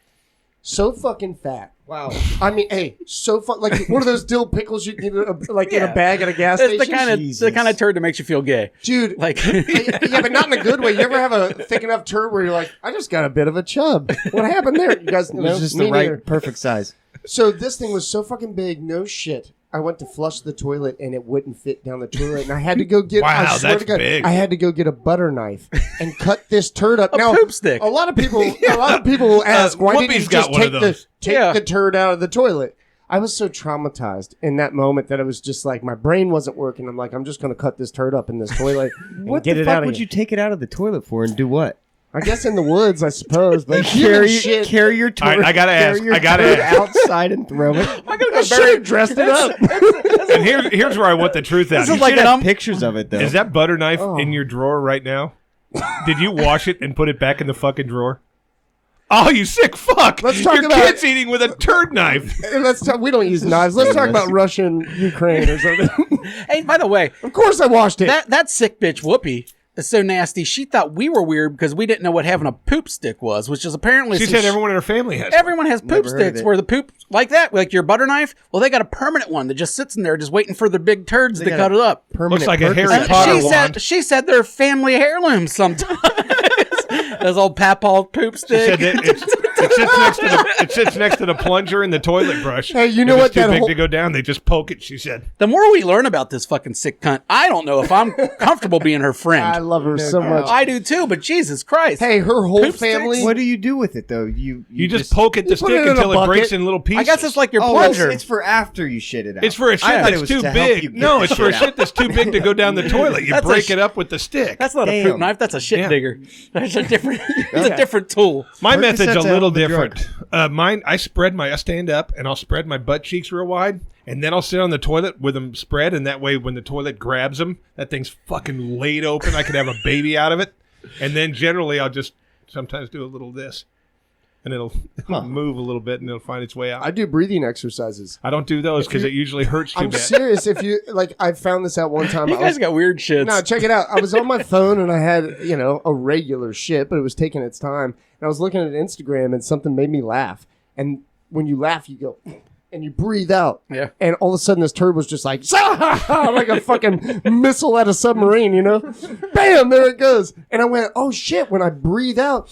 so fucking fat. Wow. I mean, hey, so fun. Like one of those dill pickles you can like in a bag at a gas It's station. the kind of turd that makes you feel gay. Dude, Like, yeah, but not in a good way. You ever have a thick enough turd where you're like, I just got a bit of a chub. What happened there? You guys It know? was just Me the right, neither. perfect size. So this thing was so fucking big, no shit. I went to flush the toilet and it wouldn't fit down the toilet, and I had to go get. Wow, I swear that's to God, big. I had to go get a butter knife and cut this turd up. Now, poop stick. A lot of people will ask, why didn't you Whoopi's got just one of take those. the turd out of the toilet? I was so traumatized in that moment that it was just like my brain wasn't working. I'm like, I'm just going to cut this turd up in this toilet and What get the it out fuck of would here. you take it out of the toilet for and do what? I guess in the woods, I suppose. But human shit. carry your All right, turd. I gotta carry ask, your I gotta turd ask. outside and throw it. I should have dressed it up. And here's where I want the truth out. This You is like should an have- Pictures of it though. is that butter knife in your drawer right now? Did you wash it and put it back in the fucking drawer? Oh, you sick fuck! Let's talk your about- kid's eating with a turd knife. And let's talk. We don't use knives. Let's talk about Russia and Ukraine or something. hey, by the way, Of course, I washed it. that sick bitch Whoopi is so nasty. She thought we were weird because we didn't know what having a poop stick was, which is apparently She some said everyone in her family has. everyone has poop Never heard of sticks it. where the poop like that, like your butter knife. Well, they got a permanent one that just sits in there, just waiting for the big turds to got cut a it up. Looks like a Harry And Potter she wand. said they're family heirlooms sometimes. Those old Papaw poop She said stick. that it sits next to the plunger and the toilet brush. Hey, you know If what? it's too That big whole- to go down, they just poke it. She said. The more we learn about this fucking sick cunt, I don't know if I'm comfortable being her I friend. love her so much. I do too, but Jesus Christ. Hey, her whole Poop family. sticks? What do you do with it though? You just poke at the put it stick in a until it bucket. breaks in little pieces. I guess it's like your Oh, plunger. it's for after you shit it out. It's for a shit I thought it that's was too to help you big. get No, the it's for a shit shit that's too big to go down the toilet. You That's a break sh- it up with the stick. That's not a Damn. poop knife. That's a shit Yeah. digger. That's a different. It's a different tool. My Percocets method's a a hell little of a drug. different. Mine, I stand up and I'll spread my butt cheeks real wide, and then I'll sit on the toilet with them spread, and that way when the toilet grabs them, that thing's fucking laid open. I could have a baby out of it, and then generally I'll just sometimes do a little this, and it'll move a little bit, and it'll find its way out. I do breathing exercises. I don't do those because it usually hurts too I'm bad. serious. If you like, I found this out one time. You I guys was, got weird shits. no, check it out. I was on my phone and I had a regular shit, but it was taking its time. And I was looking at Instagram and something made me laugh. And when you laugh, you go and you breathe out. Yeah. And all of a sudden, this turd was just like like a fucking missile at a submarine. Bam! There it goes. And I went, oh shit! When I breathe out.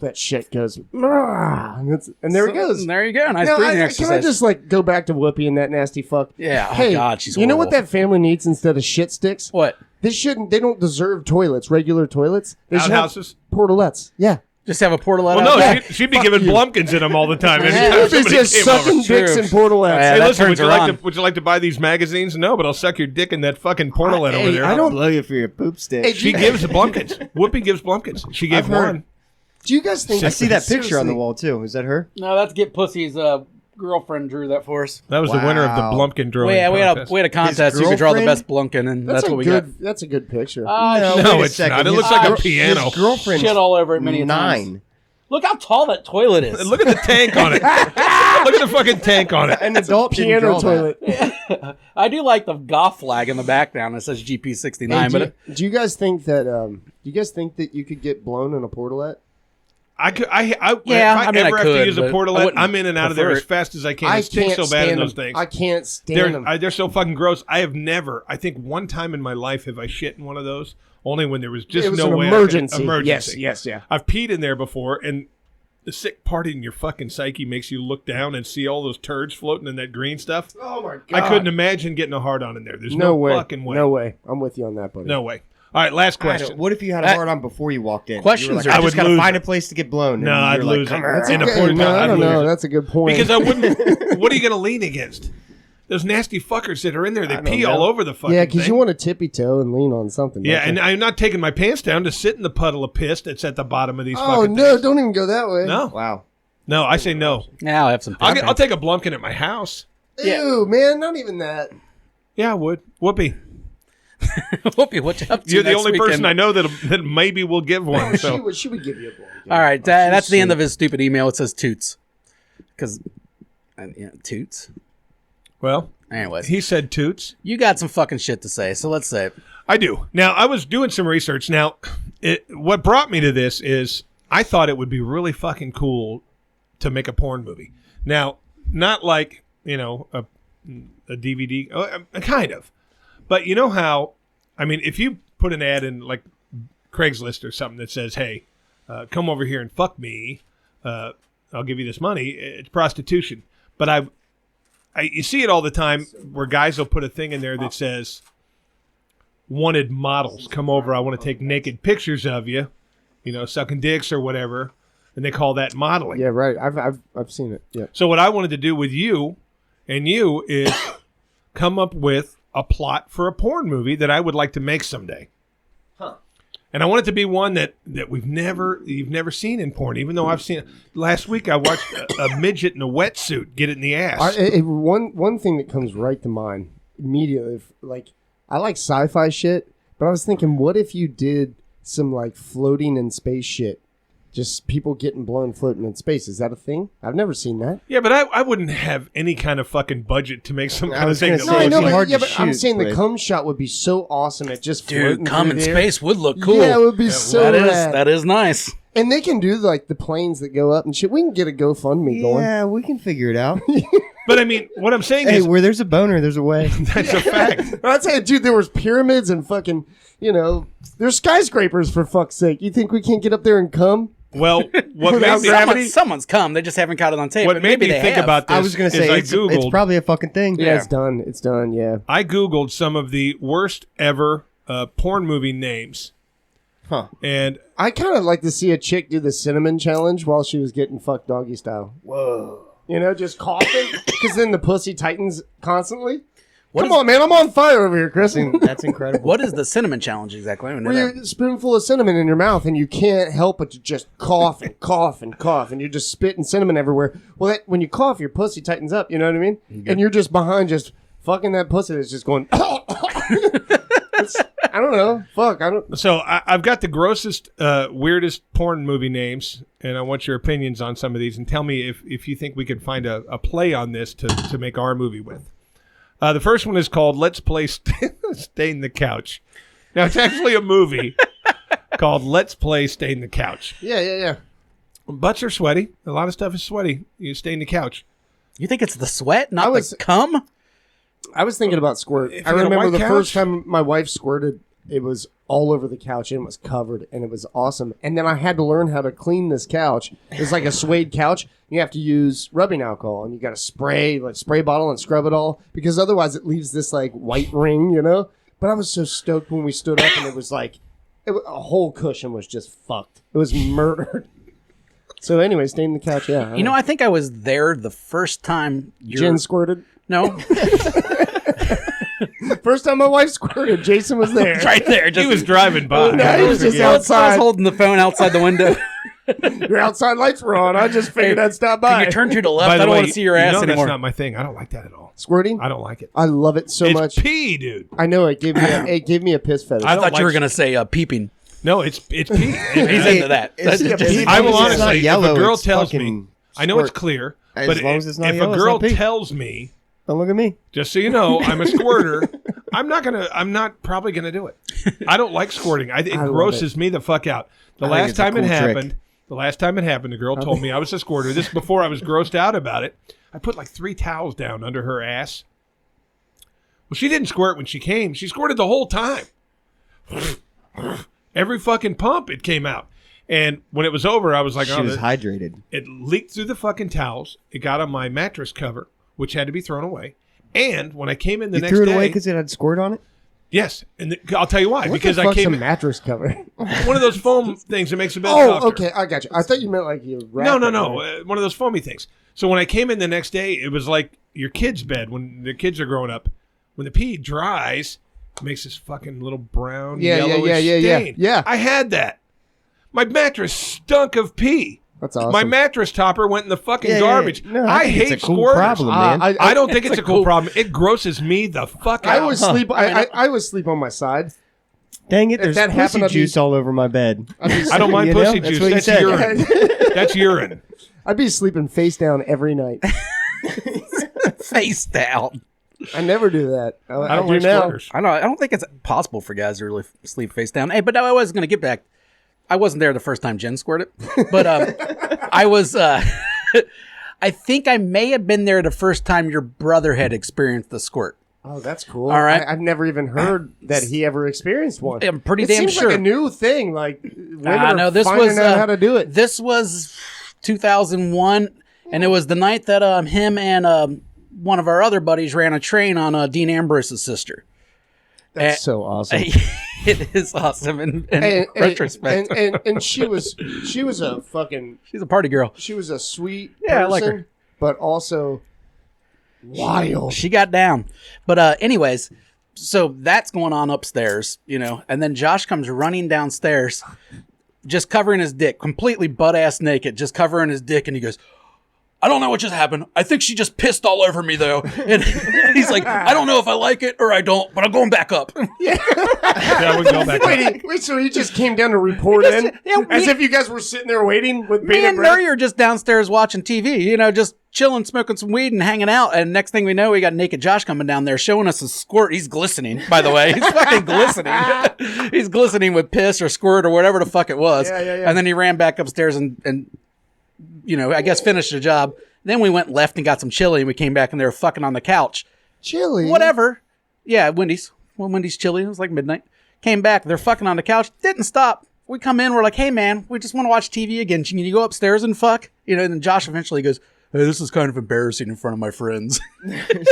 That shit goes, and there it goes. And there you go. Nice Now, breathing can exercise. I just go back to Whoopi and that nasty fuck? Yeah. Oh, Hey, God, she's you know what horrible. that family needs instead of shit sticks? What? They don't deserve toilets, regular toilets. They should have Outhouses? portalettes. Yeah. Just have a portalette. Well, no, Yeah. she'd be Fuck giving you. Blumpkins in them all the time. Yeah. Anytime It's somebody just came sucking over. dicks True. and portalettes. Yeah, Hey, that listen, turns her on. would you like to buy these magazines? No, but I'll suck your dick in that fucking portalet over there. I don't- blow you for your poop stick. Hey, She gives the Blumpkins. Whoopi gives Blumpkins. She gave I've heard- one. Do you guys think? I see that picture on the Seriously, wall too. Is that her? No, that's Get Pussy's girlfriend drew that for us. That was the winner of the Wow. Blumpkin drawing We had contest. a contest. You could draw the girlfriend? best Blunkin, and that's, That's, what a we good. That's a good picture. got. No, wait a it's second. not. It His looks like a girl- piano. His girlfriend. shit all over it many times. 9. Look how tall that toilet is. Look at the tank on it. Look at the fucking tank on it. An adult Piano didn't draw that. toilet. I do like the golf flag in the background that says GP69, Hey, but do you guys think that? Do you guys think that you could get blown in a portalette? Yeah, if I mean, I ever have could, to use a but I portalette, wouldn't I'm in and out of there prefer as it. fast as I can. I It stinks can't so bad in stand those them. things. I can't stand them. They're so fucking gross. I have never, I think one time in my life have I shit in one of those, only when there was just It was no an way emergency. emergency. Yes, yeah. I've peed in there before, and the sick part in your fucking psyche makes you look down and see all those turds floating in that green stuff. Oh my god! I couldn't imagine getting a hard on in there. There's No way. fucking way. No way. I'm with you on that, buddy. No way. All right, last I don't- question. What if you had a hard on before you walked in? Questions You were like, are- I I would just gotta lose find it. a place to get blown. No, And I'd you're like, lose it. "Come on." In a Okay, porta no, potty, I I'd don't lose know. it. That's a good point. Because I wouldn't. What are you going to lean against? Those nasty fuckers that are in there, they don't pee know. all over the fucking yeah, thing. because you want to tippy toe and lean on something. Yeah, don't and you? I'm not taking my pants down to sit in the puddle of piss that's at the bottom of these oh fucking no, things. don't even go that way. No, Wow. no, I say no. Yeah, I'll have some. I'll take a Blumpkin at my house. Ew, man, not even that. Yeah, I would. Whoopee. Whoopi, what you up to? You're the next only person weekend? I know that maybe will give one. So She would give you a blow. All right, that's the end of his stupid email. It says toots, because toots. well, Anyways, he said toots. you got some fucking shit to say, so let's say it. I do. Now, I was doing some research. Now, what brought me to this is I thought it would be really fucking cool to make a porn movie. Now, not like, a DVD, kind of. But you know how, I mean, if you put an ad in like Craigslist or something that says, hey, come over here and fuck me, I'll give you this money, it's prostitution. But you see it all the time where guys will put a thing in there that says, wanted models, come over, I want to take naked pictures of you, sucking dicks or whatever, and they call that modeling. Yeah, right. I've seen it. Yeah. So what I wanted to do with you is come up with a plot for a porn movie that I would like to make someday. Huh. And I want it to be one that you've never seen in porn, even though I've seen it. Last week I watched a midget in a wetsuit get it in the ass. One thing that comes right to mind immediately, I like sci-fi shit, but I was thinking, what if you did some like floating in space shit? Just people getting blown floating in space. Is that a thing? I've never seen that. Yeah, but I wouldn't have any kind of fucking budget to make some kind of was thing. gonna That say, No, I it'd know, be but, hard to I'm shoot, saying the but- cum shot would be so awesome. It just Dude, floating come in through the air. space would look cool. Yeah, it would be so rad. that is nice. And they can do like the planes that go up and shit. We can get a GoFundMe going. Yeah, we can figure it out. But I mean, what I'm saying Hey, is where there's a boner, there's a way. that's a fact. I'd say, dude, there was pyramids and fucking, there's skyscrapers for fuck's sake. You think we can't get up there and come? Well, what Without made me, gravity? Someone's come. They just haven't caught it on tape. what but made maybe me they think have. about this I was going to is say, I it's Googled probably a fucking thing. Yeah, it's done. It's done, yeah. I Googled some of the worst ever porn movie names. Huh. And I kind of like to see a chick do the cinnamon challenge while she was getting fucked doggy style. Whoa. Just coughing, because then the pussy tightens constantly. What Come is- on, man, I'm on fire over here, Chris. That's incredible. What is the cinnamon challenge exactly? I don't know Where that. you're a spoonful of cinnamon in your mouth and you can't help but to just cough and cough and cough and you're just spitting cinnamon everywhere. Well, when you cough, your pussy tightens up. You know what I mean? And you're just behind, just fucking that pussy that's just going. I don't know. Fuck. I don't. so I've got the grossest, weirdest porn movie names, and I want your opinions on some of these, and tell me if you think we could find a play on this to make our movie with. The first one is called Let's Play Stain the Couch. Now, it's actually a movie called Let's Play Stain the Couch. Yeah. Butts are sweaty. A lot of stuff is sweaty. You stain the couch. You think it's the sweat, not was- the cum? I was thinking about squirt. If I you got a remember white the couch- first time my wife squirted, it was all over the couch and it was covered and it was awesome. And then I had to learn how to clean this couch. It's like a suede couch. You have to use rubbing alcohol and you got to spray bottle and scrub it all because otherwise it leaves this like white ring, But I was so stoked when we stood up and it was like a whole cushion was just fucked. It was murdered. So anyway, staying in the couch, yeah. I think I was there the first time Jen squirted. No. First time my wife squirted, Jason was there. right there. Just, He was driving by. No, he was just I was outside. holding the phone outside the window. Your outside lights were on. I just figured I'd stop by. Can you turn to the left? By I the don't way, want to see your ass that's anymore. not my thing. I don't like that at all. Squirting? I don't like it. I love it so It's much. pee, dude. I know it gave me a piss fetish. I don't thought you like were going to say peeping. No, it's pee. He's And into that. It's- That's- it's- I will It's not honestly, yellow, if a girl it's tells me, fucking I know it's squirt. clear, As but long as it's not if yellow, a it's girl not pee. tells me, Don't look at me. just so you know, I'm a squirter, I'm not probably gonna do it. I don't like squirting. It love grosses me the fuck out. The I think last it's a time it cool trick. happened, The last time it happened, the girl told me I was a squirter. This before I was grossed out about it. I put like 3 towels down under her ass. Well, she didn't squirt when she came. She squirted the whole time. Every fucking pump, it came out. And when it was over, I was like, She was hydrated. it leaked through the fucking towels. It got on my mattress cover, which had to be thrown away. And when I came in the You next threw it day, away because it had squirt on it? yes, and I'll tell you why. What Because the I fuck's came a mattress cover? one of those foam things that makes a bed Oh, softer. okay, I got you. I thought you meant like you. No, one of those foamy things. So when I came in the next day, it was like your kid's bed when the kids are growing up. When the pee dries, it makes this fucking little brown, yellowish stain. Yeah. I had that. My mattress stunk of pee. That's awesome. My mattress topper went in the fucking Yeah, garbage. No, I think hate it's a cool squirters. problem, man. I don't think it's a cool problem. It grosses me the fuck out. I would sleep. I would sleep on my side. Dang it, there's that happened, pussy I'd be- juice all over my bed. I don't mind You know? pussy That's juice. what he That's said. urine. That's urine. I'd be sleeping face down every night. Face down. I never do that. I don't do like now. squirters. I don't think it's possible for guys to really sleep face down. Hey, but no, I was going to get back. I wasn't there the first time Jen squirted, but I was. I think I may have been there the first time your brother had experienced the squirt. Oh, that's cool. All right. I've never even heard that he ever experienced one. I'm pretty it damn seems sure. like a new thing. Like women No, are this finding was out how to do it. This was 2001, and it was the night that him and one of our other buddies ran a train on Dean Ambrose's sister. That's so awesome. It is awesome in retrospect. And she was a fucking She's a party girl. she was a sweet Yeah, I like person, her. but also wild. She got down. But anyways, so that's going on upstairs, and then Josh comes running downstairs, just covering his dick, completely butt-ass naked, just covering his dick, and he goes, I don't know what just happened. I think she just pissed all over me, though. And he's like, I don't know if I like it or I don't, but I'm going back up. Yeah, we go back. Wait, so he just came down to report in? Yeah, as if you guys were sitting there waiting with Me bated and breath? Murray are just downstairs watching TV, just chilling, smoking some weed and hanging out. And next thing we know, we got naked Josh coming down there showing us a squirt. He's glistening, by the way. He's fucking glistening. He's glistening with piss or squirt or whatever the fuck it was. Yeah. And then he ran back upstairs and I guess finished the job. Then we went left and got some chili and we came back and they were fucking on the couch. Chili. Whatever. Yeah, Wendy's. Well, Wendy's chili. It was like midnight. Came back. They're fucking on the couch. Didn't stop. We come in. We're like, hey, man, we just want to watch TV again. Can you go upstairs and fuck? And then Josh eventually goes, hey, this is kind of embarrassing in front of my friends.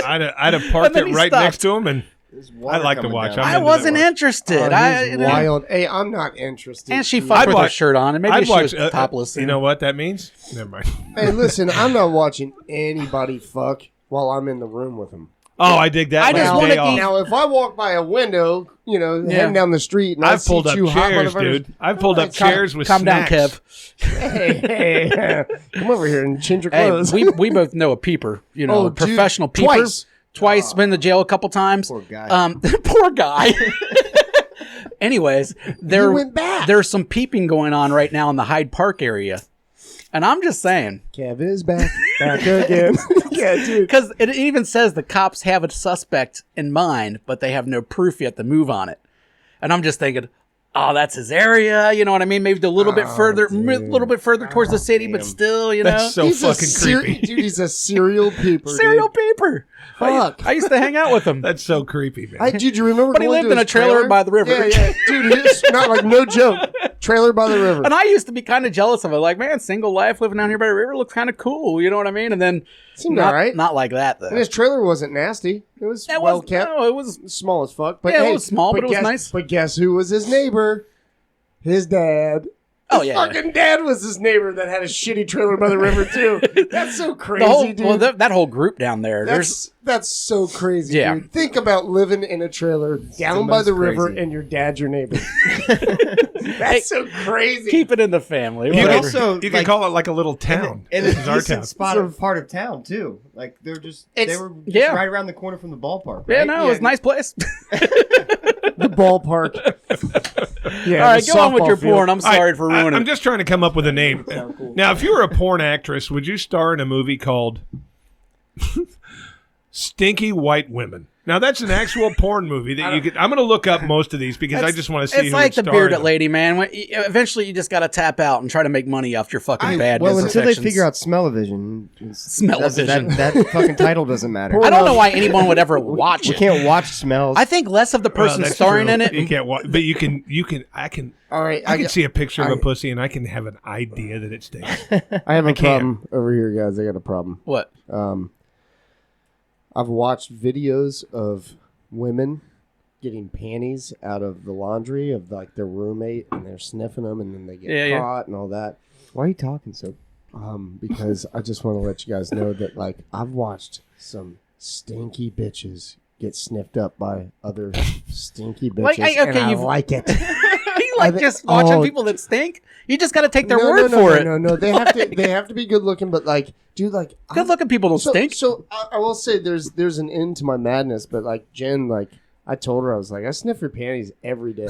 I'd have parked And then it he right stopped. next to him, and There's water I like to coming watch. down. I'm I into wasn't that. interested. He's wild. Hey, I'm not interested. And she Dude. fucked I'd with her watch- shirt on. And maybe I'd she watch. was topless. You know what that means? Never mind. Hey, listen, I'm not watching anybody fuck while I'm in the room with them. Oh, I dig that. I just last wanna day be- off. Now, if I walk by a window, heading down the street, and I I've pulled see up two hot chairs, motherfuckers, dude. I've pulled up chairs with Calm down, snacks. Kev. hey, come over here and change your Hey, clothes. we both know a peeper, Oh, a dude, professional peeper. twice. Been to jail a couple times. Poor guy. Poor guy. Anyways, went back. there's some peeping going on right now in the Hyde Park area. And I'm just saying, Kevin is back again. Yeah, dude. because it even says the cops have a suspect in mind, but they have no proof yet to move on it. And I'm just thinking, oh, that's his area. You know what I mean? Maybe a little bit further, towards the city, but still, That's so He's a fucking creepy. dude. He's a serial peeper. serial dude. peeper. Fuck. I used to hang out with him. That's so creepy, man. Dude, you remember? But he going lived to in a his trailer by the river. Yeah, dude. It's not like no joke. Trailer by the river. And I used to be kind of jealous of it. Like, man, single life living down here by the river looks kind of cool. You know what I mean? And then Seemed not, alright. not like that, though. And his trailer wasn't nasty. It was It well was, kept. no, it was Small as fuck. But Yeah, it hey, was small, but it was guess, nice. But guess who was his neighbor? His dad. Oh, His yeah. fucking dad was his neighbor that had a shitty trailer by the river too. That's so crazy, the whole, dude. well, that whole group down there. There's That's so crazy, Yeah. dude. Think about living in a trailer down by most the river crazy. and your dad's your neighbor. That's so crazy. keep it in the family. You whatever. also, you can like- call it like a little town. And This it's is a our decent town. spot So- of part of town too. Like they were just yeah. right around the corner from the ballpark. Yeah, Right? no, it was a nice place. The ballpark. Yeah. All right, the go on with softball your field. porn. I'm sorry for ruining I'm it. just trying to come up with a name. Now, if you were a porn actress, would you star in a movie called Stinky White Women? Now that's an actual porn movie that you could. I'm going to look up most of these because I just want to see. It's who like it the starred bearded in. lady, man. Eventually, you just got to tap out and try to make money off your fucking bad. Well, until they imperfections. figure out smell-o-vision. Smell-o-vision. That fucking title doesn't matter. I don't know why anyone would ever watch We it. can't watch smells. I think less of the Well, person that's starring true. in it. You can't watch, but you can. I can. All right, I can see a picture of a pussy and I can have an idea that it stinks. I have a can't. problem over here, guys. I got a problem. What? I've watched videos of women getting panties out of the laundry of like their roommate, and they're sniffing them, and then they get Yeah. caught and all that. Why are you talking so? Because I just want to let you guys know that like I've watched some stinky bitches get sniffed up by other stinky bitches, Like, and I you've- like it. You like I thi- just watching oh. people that stink? You just got to take their No, word no, for no, it. No, they have to. They have to be good looking, but like, dude, like, Good looking people don't stink. So I will say there's an end to my madness, but like Jen, like I told her I was like I sniff your panties every day,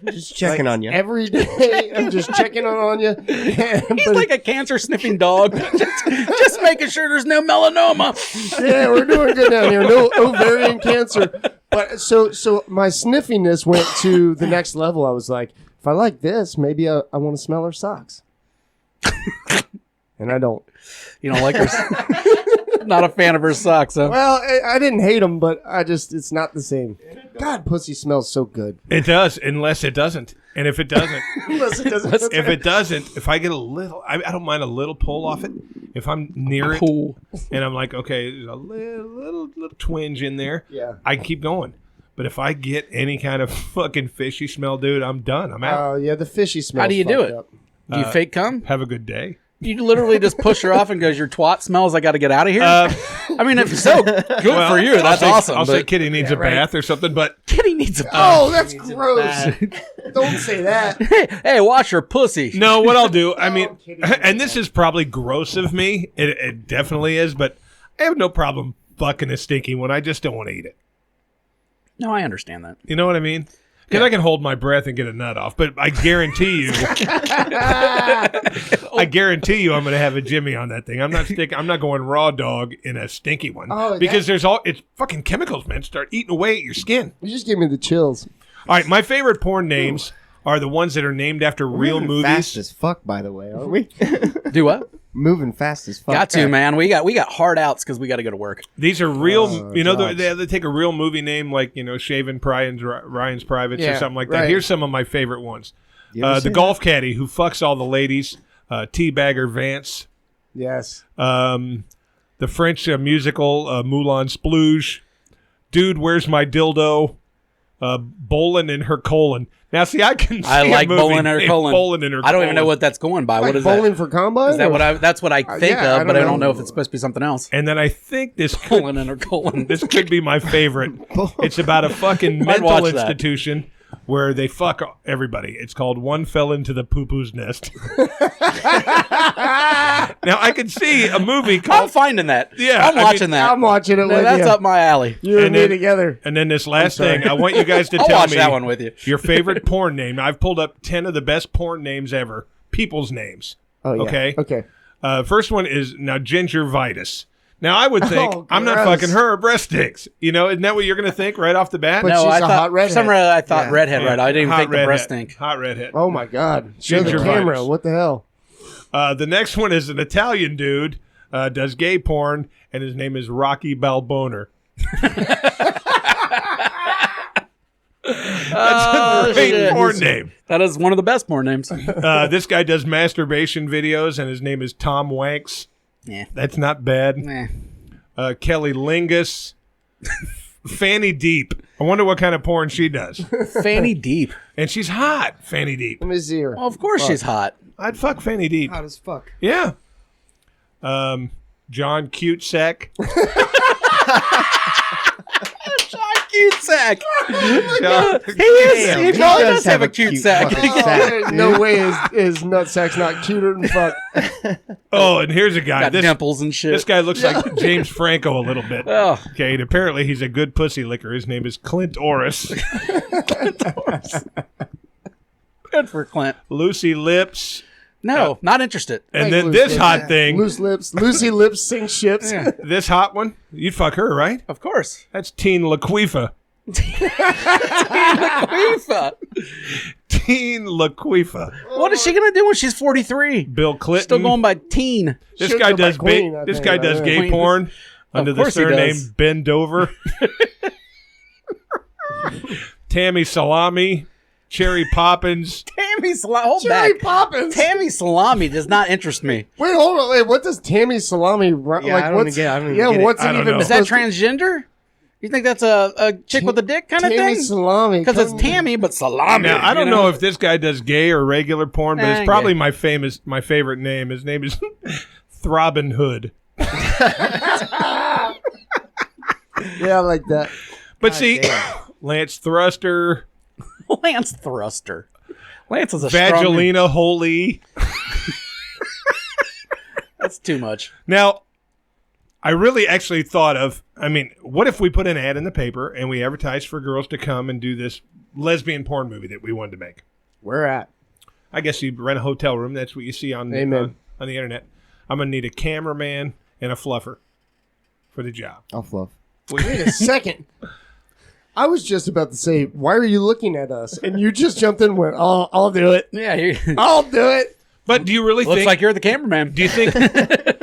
Just checking on you. every day. I'm just checking on you. He's like a cancer sniffing dog. just making sure there's no melanoma. Yeah, we're doing good down here. No ovarian cancer. But so my sniffiness went to the next level. I was like, if I like this, maybe I want to smell her socks. And I don't. You don't like her? Not a fan of her socks, huh? Well, I didn't hate them, but it's not the same. God, pussy smells so good. It does, unless it doesn't. And if it doesn't, Unless it doesn't. if it doesn't, if I get a little, I don't mind a little pull off it. If I'm near it Cool. and I'm like, okay, there's a little twinge in there, Yeah. I can keep going. But if I get any kind of fucking fishy smell, dude, I'm done. I'm out. Oh, yeah, the fishy smell. How do you do it? Do you fake cum? Have a good day. You literally just push her off and goes, "Your twat smells. I got to get out of here." I mean, if so, good Well, for you. That's awesome. I'll say but Kitty needs a right. bath or something, but Kitty needs a. Oh, that's gross. Don't say that. Hey, wash your pussy. no, what I'll do, I mean, Kitty. and this is probably gross of me. It definitely is, but I have no problem fucking a stinky one. I just don't want to eat it. No, I understand that. You know what I mean? Because I can hold my breath and get a nut off, but I guarantee you, I'm going to have a Jimmy on that thing. I'm not going raw dog in a stinky one Oh, because it's fucking chemicals, man. Start eating away at your skin. You just gave me the chills. All right, my favorite porn names are the ones that are named after real Moving fast movies. as fuck, by the way, aren't we? Do what? Moving fast as fuck. Got to, man. We got hard outs because we got to go to work. These are real, jobs. they take a real movie name like, Shaven Ryan's Privates or Yeah, something like that. right. Here's some of my favorite ones. You ever The seen golf caddy who fucks all the ladies, Teabagger Vance. Yes. The French musical Moulin Splouge, Dude, Where's My Dildo, Bolin in Her Colon. Now, see, I can see I like a movie Bowling in her named colon. Bowling in Her I don't even know Colon. what that's going by. Like what is bowling that? for combine? Is that or- what that's what I think yeah, I of, but don't I don't know. know if it's supposed to be something else. And then I think this could, Colon in her colon. this could be my favorite. It's about a fucking I'd mental watch that. institution where they fuck everybody. It's called One Fell Into the Poo-Poo's Nest. Now, I can see a movie I'm called... finding that. Yeah, I'm I watching mean, that. I'm watching it No, with that's you. up my alley. You and And me then- together. And then this last sorry. thing, I want you guys to I'll tell watch me that one with you. your favorite porn name. I've pulled up 10 of the best porn names ever. People's names. Oh, yeah. Okay. Okay. First one is now Gingivitis. Now, I would think, Oh, I'm not gross. fucking her, breast sticks. Isn't that what you're going to think right off the bat? But No, she's I a thought hot redhead. for some reason I thought Yeah. redhead. Right, I didn't even Hot think the breast redhead. stink. Hot redhead. Oh, my God. Show the Gingivitis. camera. What the hell? The next one is an Italian dude, does gay porn, and his name is Rocky Balboner. That's a great shit. porn name. That is one of the best porn names. This guy does masturbation videos, and his name is Tom Wanks. Yeah. That's not bad. Kelly Lingus. Fanny Deep. I wonder what kind of porn she does. Fanny Deep. And she's hot, Fanny Deep. Let me see her. Well, of course she's hot. I'd fuck Fanny Deep. Hot as fuck. Yeah. John Cutesack. Cute sack. John- He is. Damn, he he probably does does have have a a cute cute sack. fucking Oh, sack. there's no way his nutsack's not cuter than fuck. Oh, and here's a guy. Got This, dimples and shit. this guy looks like James Franco a little bit. Oh. Okay, and apparently he's a good pussy licker. His name is Clint Orris. Good for Clint. Lucy Lips. No, not interested. And Like then loose this lips. hot thing, Loose lips, Lucy lips sink ships. Yeah, this hot one, you'd fuck her, right? of course. That's Teen Laquifa. Laquifa. Teen Laquifa. What is she gonna do when she's 43? Bill Clinton. Still going by teen. This Should guy go by does Queen, I this think, guy right? does gay Queen. porn under the course he surname does. Ben Dover. Tammy Salami, Cherry Poppins. Tammy Salami. Hold Cherry back. Poppins. Tammy Salami does not interest me. Wait, hold on. Wait, what does Tammy Salami? Yeah, I don't what's, get- I don't yeah, get it. what's I it don't even? know. Is that supposed to- transgender? You think that's a chick with a dick kind of Tammy thing? Salami? Because it's Tammy, but salami. Now I don't you know if this guy does gay or regular porn, but Nah, it's probably gay. my favorite name. His name is Throbbing Hood. Yeah, I like that. But see, Lance Thruster, Lance Thruster. Lance is a strong. Vagelina Holy. That's too much. Now, I really actually thought of, what if we put an ad in the paper and we advertised for girls to come and do this lesbian porn movie that we wanted to make? Where at? I guess you rent a hotel room. That's what you see on Amen. on the internet. I'm going to need a cameraman and a fluffer for the job. I'll fluff. Wait a second. I was just about to say, why are you looking at us? And you just jumped in and went, oh, I'll do it. Yeah, I'll do it. But do you really looks think... like you're the cameraman. Do you think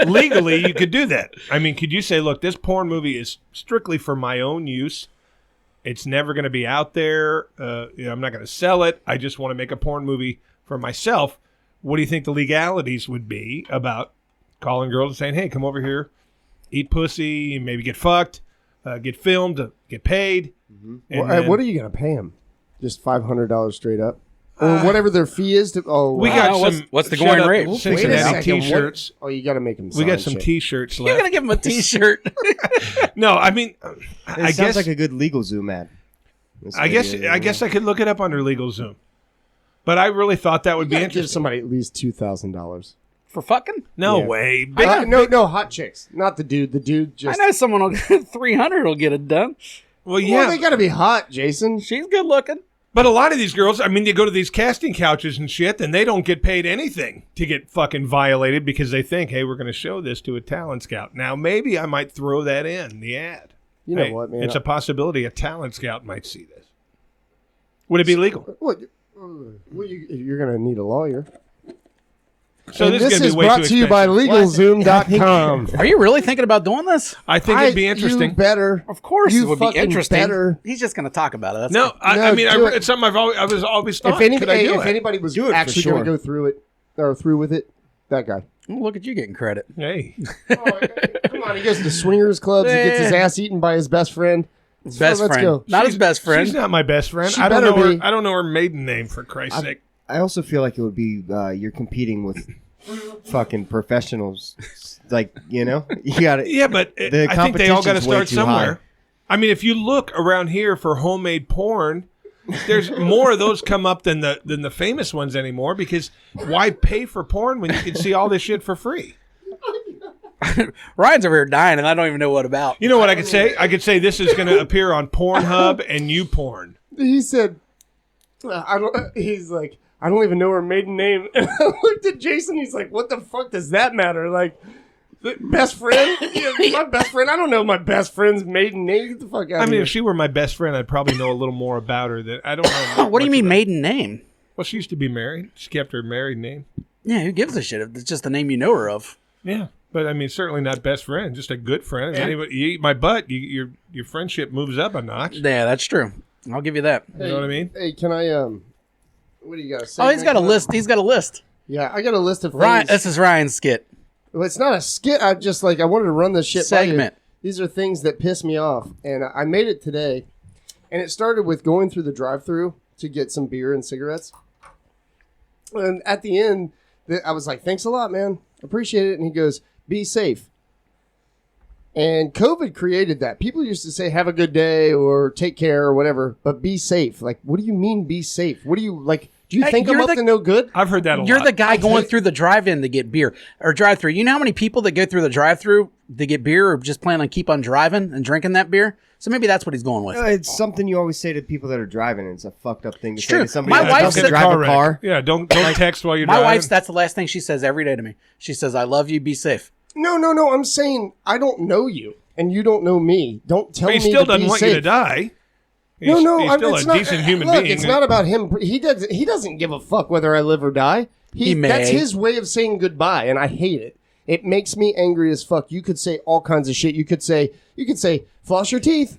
legally you could do that? Could you say, look, this porn movie is strictly for my own use. It's never going to be out there. I'm not going to sell it. I just want to make a porn movie for myself. What do you think the legalities would be about calling girls and saying, hey, come over here, eat pussy, maybe get fucked, get filmed, get paid? And then- What are you going to pay him? Just $500 straight up? Or whatever their fee is? To, we wow. got what's- some. what's the shut going up, rate? Wait a Cincinnati second, what- T-shirts. Oh, you got to make them We got sign some shit. T-shirts You're left. gonna give him a T-shirt. No, I It guess sounds like a good legal Zoom ad. I guess I could look it up under LegalZoom. But I really thought that would be Give interesting. somebody at least $2,000. For fucking? No Yeah. way. No, hot chicks. Not the dude. The dude just. I know someone will 300 will get it done. Well, Yeah, yeah. they got to be hot, Jason. She's good looking. But a lot of these girls, they go to these casting couches and shit, and they don't get paid anything to get fucking violated because they think, hey, we're going to show this to a talent scout. Now, maybe I might throw that in the ad. You know Hey, what, man? It's a possibility a talent scout might see this. Would it be legal? What? Well, you're going to need a lawyer. So And this, this is, gonna is be way brought too to you by expensive. LegalZoom.com. Are you really thinking about doing this? I think it'd be interesting. You better. Of course, You it would be fucking interesting. better. He's just gonna talk about it. That's No, No, do it's something I was always thought. If, Could I do it? anybody was Do it for actually going sure. to go through it or through with it, that guy. Well, look at you getting credit. Hey, Come on, he goes to swingers clubs. He gets his ass eaten by his best friend. Best let's friend, go. not his best friend. she's not my best friend. She I don't better know her. be. I don't know her maiden name, for Christ's sake. I also feel like it would be you're competing with fucking professionals. Like, you got to. Yeah, but The I think they all got to competition's way start too somewhere. If you look around here for homemade porn, there's more of those come up than the famous ones anymore. Because why pay for porn when you can see all this shit for free? Ryan's over here dying, and I don't even know what about. You know what I could say? I could say this is going to appear on Pornhub and YouPorn. He said, he's like, I don't even know her maiden name. And I looked at Jason. He's like, what the fuck does that matter? Like, best friend? Yeah, my best friend? I don't know my best friend's maiden name. Get the fuck out of here. If she were my best friend, I'd probably know a little more about her. That I don't know. What do you much mean about. maiden name? Well, she used to be married. She kept her married name. Yeah, who gives a shit if it's just the name you know her of? Yeah, but certainly not best friend. Just a good friend. Anybody, you eat my butt, your friendship moves up a notch. Yeah, that's true. I'll give you that. You know what I mean? Hey, can I, what do you got to say? Oh, he's got a list. He's got a list. Yeah, I got a list of things. Ryan, this is Ryan's skit Well, it's not a skit. I just, I wanted to run this shit by you. segment. These are things that piss me off. And I made it today. And it started with going through the drive-thru to get some beer and cigarettes. And at the end, I was like, thanks a lot, man. Appreciate it. And he goes, be safe. And COVID created that. People used to say, have a good day or take care or whatever, but be safe. Like, what do you mean be safe? What do you, do you Hey, think I'm you're up the- to no good? I've heard that a You're lot. the guy going through the drive-in to get beer or drive-through. You know how many people that go through the drive-through to get beer or just plan on keep on driving and drinking that beer? So maybe that's what he's going with. It's something you always say to people that are driving, and it's a fucked up thing to It's say true. to somebody My that wife doesn't said- drive a wreck. car. Yeah, don't text while you're My driving. wife's, that's the last thing she says every day to me. She says, I love you, be safe. No. I'm saying I don't know you, and you don't know me. Don't tell But he me still to doesn't be want safe. you to die. He's, No, he's still it's a not, decent human look, being. It's not about him. He doesn't give a fuck whether I live or die. He may. That's his way of saying goodbye, and I hate it. It makes me angry as fuck. You could say all kinds of shit. You could say floss your teeth,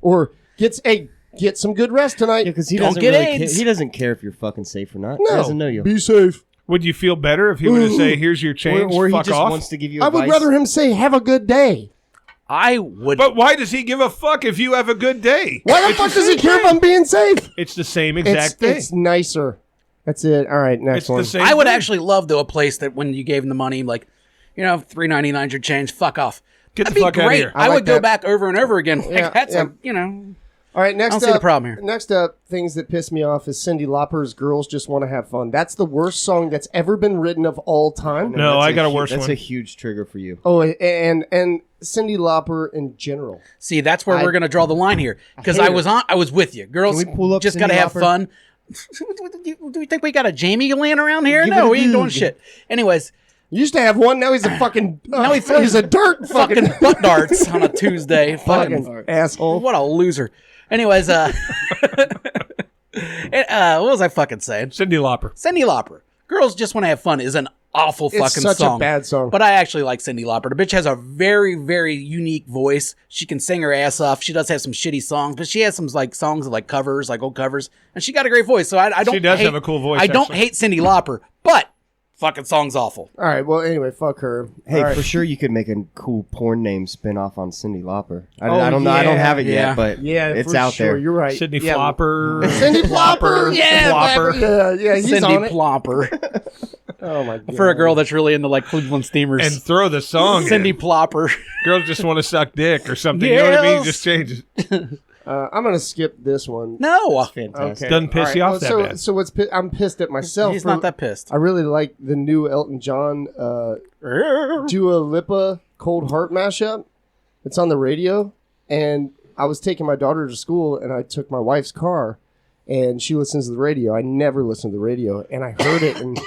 or get some good rest tonight. Yeah, because he Don't doesn't get really AIDS. care. He doesn't care if you're fucking safe or not. No, He doesn't know you. Be safe. Would you feel better if he were to say, "Here's your change, Or he fuck just off"? wants to give you I advice. would rather him say "Have a good day." I would. But why does he give a fuck if you have a good day? Why the It's fuck the does he same care if thing. I'm being safe? It's the same exact thing. It's nicer. That's it. All right, next It's one. the same. I would thing. actually love to a place that when you gave him the money, like, $3.99 your change, fuck off. Get the That'd be fuck outta great. here. I I would like go that. back over and over again. Like, Yeah, that's yeah. All right, next I up. don't see the problem here. Next up, things that piss me off is Cyndi Lauper's "Girls Just Want to Have Fun." That's the worst song that's ever been written of all time. No, I got a worse That's one. a huge trigger for you. Oh, and Cyndi Lauper in general. See, that's where we're going to draw the line here. Because hate I was with you. Girls Can we pull up just Cyndi got to have Lauper? fun. Do we think we got a Jamie laying around here? Give it No, a we ain't doing goog. shit. Anyways, He used to have one. Now he's a fucking. Now he throws he's a dirt fucking butt darts on a Tuesday. fucking asshole. What a loser. Anyways, what was I fucking saying? Cyndi Lauper. Cyndi Lauper. Girls Just Want to Have Fun is an awful It's fucking such song. a bad song. But I actually like Cyndi Lauper. The bitch has a very, very unique voice. She can sing her ass off. She does have some shitty songs, but she has some like songs of like covers, like old covers, and she got a great voice. So I don't. She does hate- have a cool voice, I don't actually. hate Cyndi Lauper, but fucking song's awful. All right. Well, anyway, fuck her. Hey, All right. for sure you could make a cool porn name spin off on Cyndi Lauper. I Oh, don't know. I don't yeah. have it Yeah. yet, but Yeah, it's for out sure. there. You're right. Sydney yeah. Flopper. Cyndi Flopper. Yeah, Flopper. Yeah, he's on Cyndi it. Plopper. Oh my god. For a girl that's really into like Cleveland Steamers. And throw the song Cyndi in. Plopper. Girls just want to suck dick or something. You know what I mean? Yes. Just change it. I'm gonna skip this one. No. Fantastic. Doesn't piss you off that so, bad. So what's I'm pissed at myself. He's for- not that pissed. I really like the new Elton John Dua Lipa Cold Heart mashup. It's on the radio, and I was taking my daughter to school, and I took my wife's car, and she listens to the radio. I never listen to the radio, and I heard it, and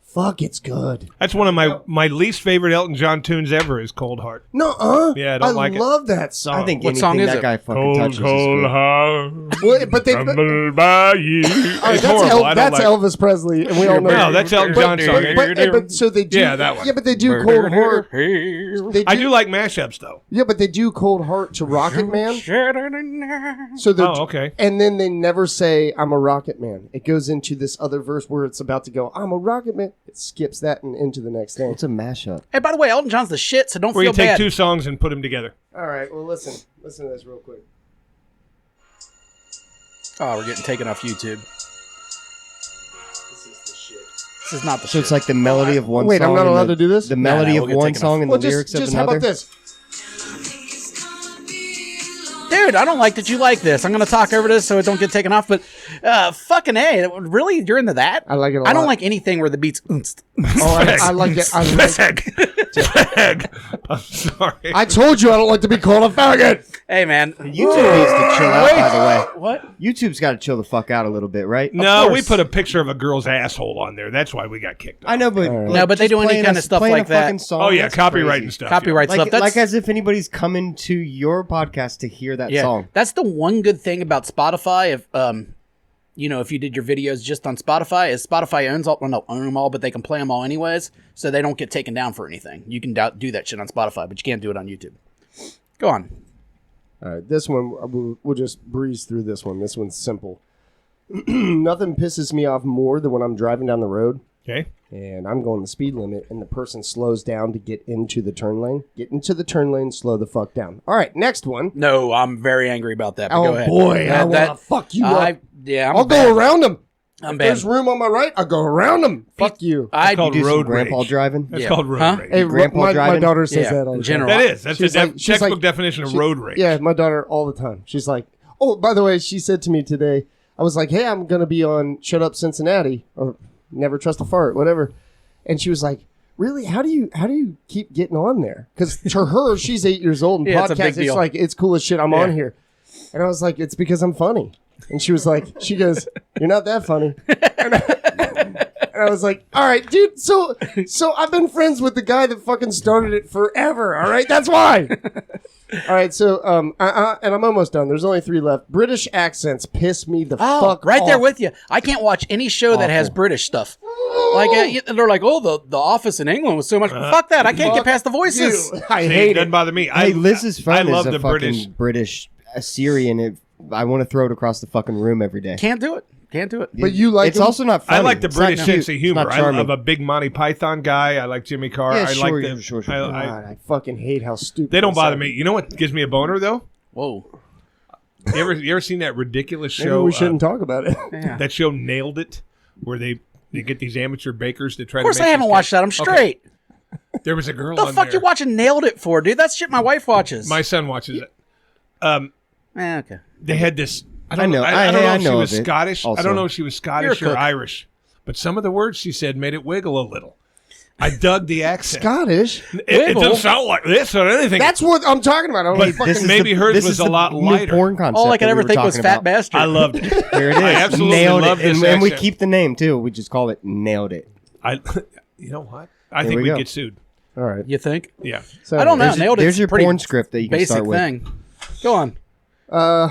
fuck, it's good. That's one of my least favorite Elton John tunes ever is Cold Heart. No, Yeah, I don't like it. love that song. I think What anything song is that it? guy fucking touches is good. heart. Well, but they. Rumbled by you. All right, It's horrible. I don't that's like Elvis Presley, and we all know. No, that's Elton John song. But so they do. Yeah, that one. Yeah, but they do Cold Heart. They I do like mashups though. Yeah, but they do Cold Heart to Rocket Man. So they're, Oh, okay. And then they never say I'm a Rocket Man. It goes into this other verse where it's about to go I'm a Rocket Man. It skips that and into the next thing. It's a mashup. Hey, by the way, Elton John's the shit, so don't Where feel you take bad. two songs and put them together. All right, well listen to this real quick. Oh, we're getting taken off YouTube. This is the shit. This is not the So shit. it's like the melody of one Wait, song. I'm not and allowed the, to do this? The melody we'll of get one taken song off. and Well, the lyrics just of how another. about this? Dude, I don't like that you like this. I'm going to talk over this so it don't get taken off, but fucking A, really? You're into that? I like it a I don't lot. like anything where the beat's... Oh, I like it. I like Fag. I'm sorry. I told you I don't like to be called a faggot. Hey, man. YouTube needs to chill out, by the way. What? YouTube's got to chill the fuck out a little bit, right? No, we course. put a picture of a girl's asshole on there. That's why we got kicked off. I know, but No, but they just do any playing kind a- of stuff playing like a that. fucking Song, Oh yeah, that's copyright crazy. and stuff. Copyright Like, stuff. That's, like as if anybody's coming to your podcast to hear that yeah, song. that's the one good thing about Spotify. If if you did your videos just on Spotify, is Spotify owns all, well, not own them all, but they can play them all anyways, so they don't get taken down for anything. You can do that shit on Spotify, but you can't do it on YouTube. Go on. All right, this one, we'll just breeze through this one. This one's simple. Nothing pisses me off more than when I'm driving down the road Okay. and I'm going the speed limit and the person slows down to get into the turn lane. Get into the turn lane, slow the fuck down. All right, next one. No, I'm very angry about that. But Oh, go ahead. boy, I That- want to fuck you up. I'll bad. go around them. I'm If bad. there's room on my right, I'll go around them. Fuck you. I It's called You do some road grandpa rage. driving. That's Yeah. called road Huh? rage. Hey, grandpa my driving? daughter says Yeah, that all the in general. time. That is. That's She's the like- she's textbook like- definition of road rage. Yeah, my daughter all the time. She's like, oh, by the way, she said to me today, I was like, hey, I'm going to be on Shut Up Cincinnati or Never Trust a Fart, whatever. And she was like, really? How do you keep getting on there? Because to her, she's 8 years old and Yeah, it's a podcast, big it's deal. like, it's cool as shit. I'm on here. And I was like, it's because I'm funny. And she goes, you're not that funny. And I was like, all right, dude. So I've been friends with the guy that fucking started it forever. All right, that's why. All right, so and I'm almost done. There's only 3 left. British accents piss me the fuck right off. there with you. I can't watch any show that has British stuff. Like they're like, oh, the Office in England was so much. Fuck that! I can't get past the voices. Dude, I See, hate it doesn't it. bother me. Hey, Liz's I friend love is the a fucking British Assyrian. I want to throw it across the fucking room every day. Can't do it. Can't do it. But you like It's him? also not funny. I like the It's not British cute. sense of It's humor. not I charming. love a big Monty Python guy. I like Jimmy Carr. Yeah, I sure, like yeah, them. sure. God, I fucking hate how stupid They don't they bother sound. me. You know what gives me a boner though? Whoa. You ever seen that ridiculous Maybe show? we shouldn't talk about it. Yeah. That show Nailed It, where they get these amateur bakers to try. Of course, to I make haven't these watched cakes. that. I'm straight. There was a girl. The on fuck there. you watching Nailed It for, dude? That's shit my wife watches. My son watches it. Okay. They had this. I I don't know. know. I don't know I if she know was of it Scottish. I also. don't know if she was Scottish You're a or cook. Irish, but some of the words she said made it wiggle a little. I dug the accent. Scottish. It doesn't sound like this or anything. That's what I'm talking about. I'm Hey, like, fucking, maybe hers this was is a the lot new lighter. porn concept All I could that we ever were think was talking Fat about. Bastard. I loved it. Here it is. I absolutely Nailed loved it. his And we accent. keep the name too. We just call it Nailed It. You know what? I There think we we'd go. get sued. all right. You think? Yeah. So I don't know. There's, Nailed there's It's your pretty porn script that you can Basic start with. thing. Go on. Uh,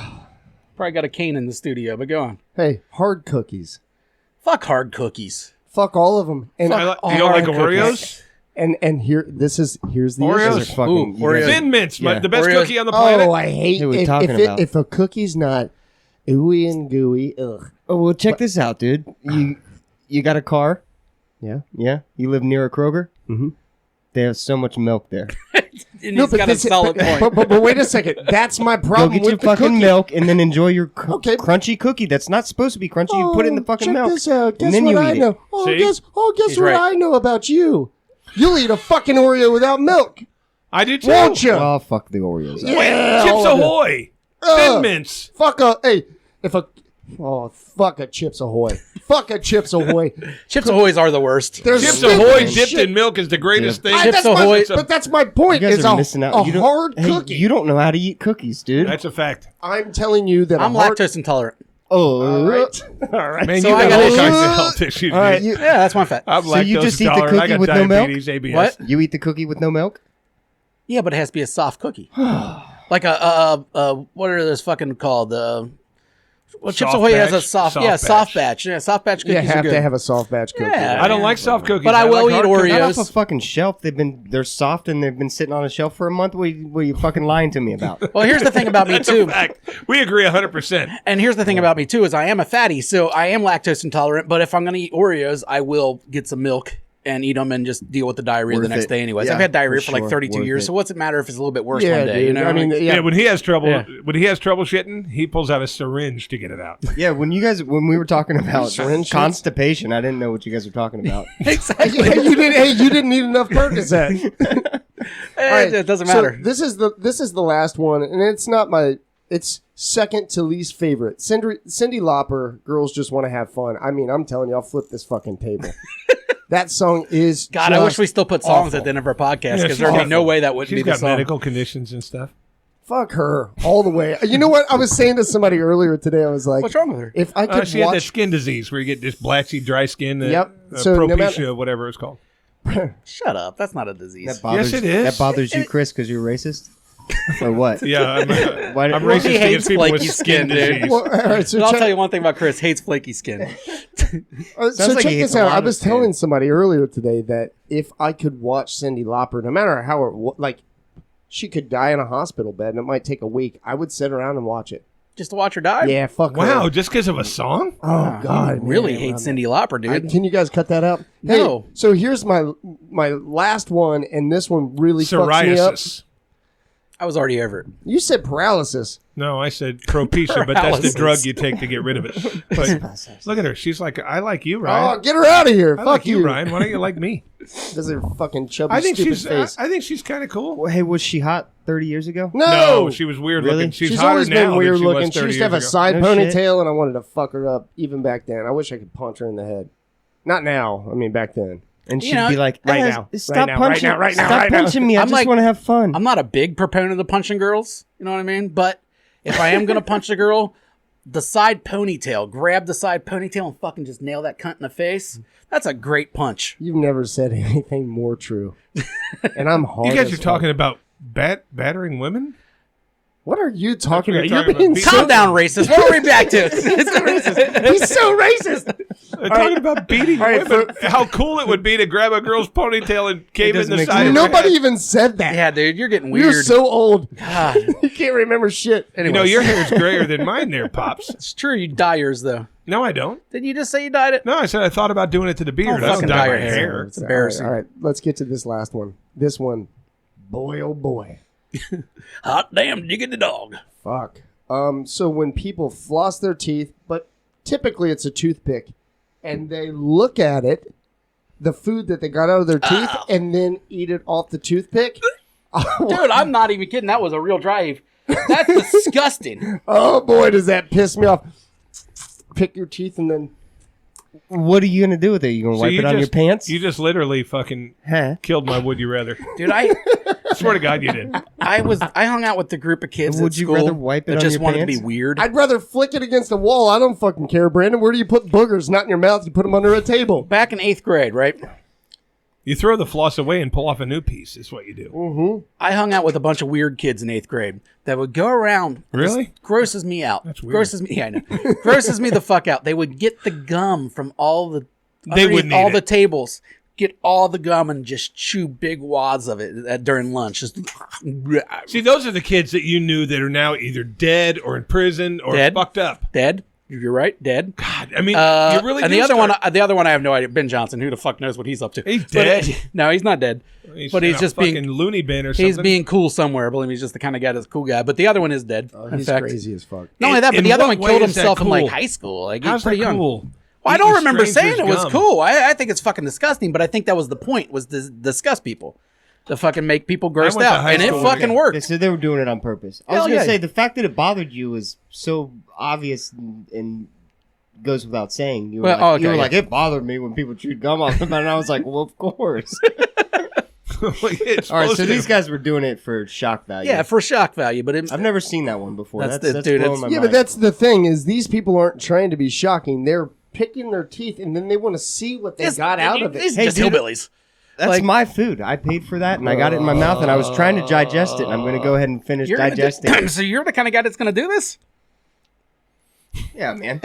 Probably got a cane in the studio, but go on. hey, hard cookies. Fuck hard cookies. Fuck all of them. And You don't like Oreos? and here's the Oreos? issue. Those are fucking. Ooh, you Oreos. guys- Thin Mints, Yeah. the best Oreos. cookie on the planet. Oh, I hate Who we if, talking if, about? if a cookie's not ooey and gooey. Ugh. Oh well, check this out, dude. You got a car? Yeah. Yeah. You live near a Kroger? Mhm. They have so much milk there. And he's got a solid point. But wait a second. That's my Go problem get with your the fucking cookie. milk and then enjoy your Okay. crunchy cookie. That's not supposed to be crunchy. You put it in the fucking check milk. This out. Guess and then what you I eat know? it. Oh, See? guess He's what right. I know about you. You'll eat a fucking Oreo without milk, I do too. won't you? Oh, fuck the Oreos. Yeah, Chips all of it. Ahoy. Ugh. Thin Mints. Fuck a hey. Fuck a Chips Ahoy. Fuck a Chips Ahoy. Chips Ahoy's are the worst. There's Chips stupid Ahoy shit. dipped in milk is the greatest thing. Chips That's my- Ahoy- but that's my point. You guys It's are a, missing out. a You don't- hard hey, cookie. You don't know how to eat cookies, dude. That's a fact. I'm telling you that I'm a hard. lactose intolerant. Oh, All right. All right. Man, So you I got got all issues. kinds of health issues. All right, dude. you- Yeah, that's my fat. I'm So you lactose just eat the intolerant. I cookie got with no milk? diabetes, ABS. What? You eat the cookie with no milk? Yeah, but it has to be a soft cookie. Like a what are those fucking called? Well, Chips Soft Ahoy has a batch? soft, Soft yeah, batch. soft batch. Yeah, soft batch You cookies are have good. to have a soft batch cookie. Yeah. I don't like soft cookies. But I will like eat hard cookies. Not Oreos. off a fucking shelf. They're soft and they've been sitting on a shelf for a month. What are you fucking lying to me about? Well, here's the thing about me That's too. a fact. We agree 100%. And here's the thing about me too is I am a fatty, so I am lactose intolerant. But if I'm going to eat Oreos, I will get some milk and eat them and just deal with the diarrhea the Worth next it. day. Anyways, Yeah, I've had diarrhea for for like sure. 32 Worth years. it. So what's it matter if it's a little bit worse Yeah, one day? dude. You know, I mean, Yeah, when he has trouble, Yeah. shitting, he pulls out a syringe to get it out. Yeah, when we were talking about Syringe constipation, I didn't know what you guys were talking about. exactly. you didn't need enough Percocet. It doesn't matter. So this is the last one, and it's not my. It's second to least favorite. Cyndi Lauper, Girls Just Want to Have Fun. I mean, I'm telling you, I'll flip this fucking table. That song is God, I wish just we still put songs awful. at the end of our podcast Yeah, because she's there'd be awful. no way that wouldn't She's be the got song. medical conditions and stuff. Fuck her all the way. You know what? I was saying to somebody earlier today. I was like, What's wrong with her? if I could She had that watch. skin disease where you get this blotchy, dry skin. Yep. So no Propecia, matter- whatever it's called. Shut up. That's not a disease. That bothers, Yes, it is. That bothers you, Chris, because you're racist? Or what? Yeah, I'm Why- I'm Well, racist he hates against people with flaky skin skin, dude. disease. Well, all right, so And I'll check- tell you one thing about Chris: hates flaky skin. So Sounds like check he hates this a out. lot I of was skin. telling somebody earlier today that if I could watch Cyndi Lauper, no matter how it like, she could die in a hospital bed and it might take a week. I would sit around and watch it. Just to watch her die. Yeah, fuck Wow, her. just because of a song? Oh God, He really man, hates I'm- Cyndi Lauper, dude. Can you guys cut that out? No. Hey, so here's my last one, and this one really fucks me up. Psoriasis. I was already over it. You said paralysis. No, I said Propecia, but that's the Paralysis. drug you take to get rid of it. But look at her. She's like, I like you, Oh, Ryan. get her out of here! I Fuck like you, you, Ryan. Why don't you like me? Does her fucking chubby I think stupid she's. face? I think she's kind of cool. Well, hey, was she hot 30 years ago? no, she was weird Really? looking. She's, She's hotter always now been weird than she was looking. 30 She used to have a years ago. side No ponytail, shit. and I wanted to fuck her up even back then. I wish I could punch her in the head. Not now. I mean, back then. And You she'd know, be like, right "Eh, now, stop right now, right punching, now, right now, stop right now." punching me. I I'm just like- want to have fun." I'm not a big proponent of punching girls. You know what I mean? But if I am gonna punch a girl, the side ponytail, grab the side ponytail and fucking just nail that cunt in the face. That's a great punch. You've never said anything more true. And I'm hard. You guys as are fuck. talking about battering women? What are you talking That's about? what You're you're being talking Calm down, racist. What are we back to? He's so racist. They're talking about beating All right, women. How cool it would be to grab a girl's ponytail and cave in doesn't the make side sense. of her Nobody head. even said that. Yeah, dude, you're getting You're weird. so old. God. You can't remember shit. You know, your hair's grayer than mine there, Pops. It's true, you dye yours though. No, I don't. Didn't you just say you dyed it? No, I said I thought about doing it to the beard. I don't fucking dye dye my your hair. hair. It's embarrassing. All right, let's get to this last one. This one, boy, oh boy. Hot damn diggity dog. Fuck. So when people floss their teeth, but typically it's a toothpick, and they look at it, the food that they got out of their teeth, and then eat it off the toothpick. Dude, I'm not even kidding. That was a real drive. That's disgusting. Oh boy, does that piss me off. Pick your teeth and then What are you gonna do with it? You gonna So wipe you it on your just- pants? You just literally fucking Huh? killed my would you rather. Dude, I Swear to God, you did. I hung out with the group of kids Would at you school rather wipe it that on just your wanted to pants? be weird. I'd rather flick it against the wall. I don't fucking care, Brandon. Where do you put boogers? Not in your mouth. You put them under a table. Back in 8th grade, right? You throw the floss away and pull off a new piece. Is what you do. I hung out with a bunch of weird kids in 8th grade that would go around. Really? This grosses me out. That's weird. Grosses me. Yeah, I know. Grosses me the fuck out. They would get the gum from all the They underneath wouldn't eat all it. the tables. Get all the gum and just chew big wads of it during lunch. Just See, those are the kids that you knew that are now either dead or in prison or Dead? fucked up. dead. You're right. Dead. God, I mean, you really and do the other start- one, the other one, I have no idea. Ben Johnson. Who the fuck knows what he's up to? He's But, dead. no, he's not dead. But in he's a just fucking being loony bin or something. he's being cool somewhere. Believe me, he's just the kind of guy that's a cool guy. But the other one is dead. in He's fact, crazy as fuck. not only that, but In the other what one killed way is that himself in like cool? high school. Like he was How's pretty that young. cool? Well, I don't Eating remember saying strangers' it was gum. cool. I think it's fucking disgusting, but I think that was the point, was to disgust people. To fucking make people grossed went to out. high And it school fucking with- worked. They said they were doing it on purpose. I was Hell gonna yeah. say the fact that it bothered you was so obvious and goes without saying. You were, Well, like, okay, you were yeah. like, it bothered me when people chewed gum off them, and I was like, well, of course. It's All right, supposed so to. these guys were doing it for shock value. Yeah, for shock value. But it, I've never seen that one before. That's That's, the- dude, blowing it's- my Yeah, mind. but that's the thing is these people aren't trying to be shocking. They're picking their teeth and then they want to see what they got out of it. These Hey, just dude, hillbillies. That's like- my food. I paid for that, and I got it in my mouth, and I was trying to digest it. And I'm going to go ahead and finish You're gonna do- digesting it. so you're the kind of guy that's going to do this? Yeah, man.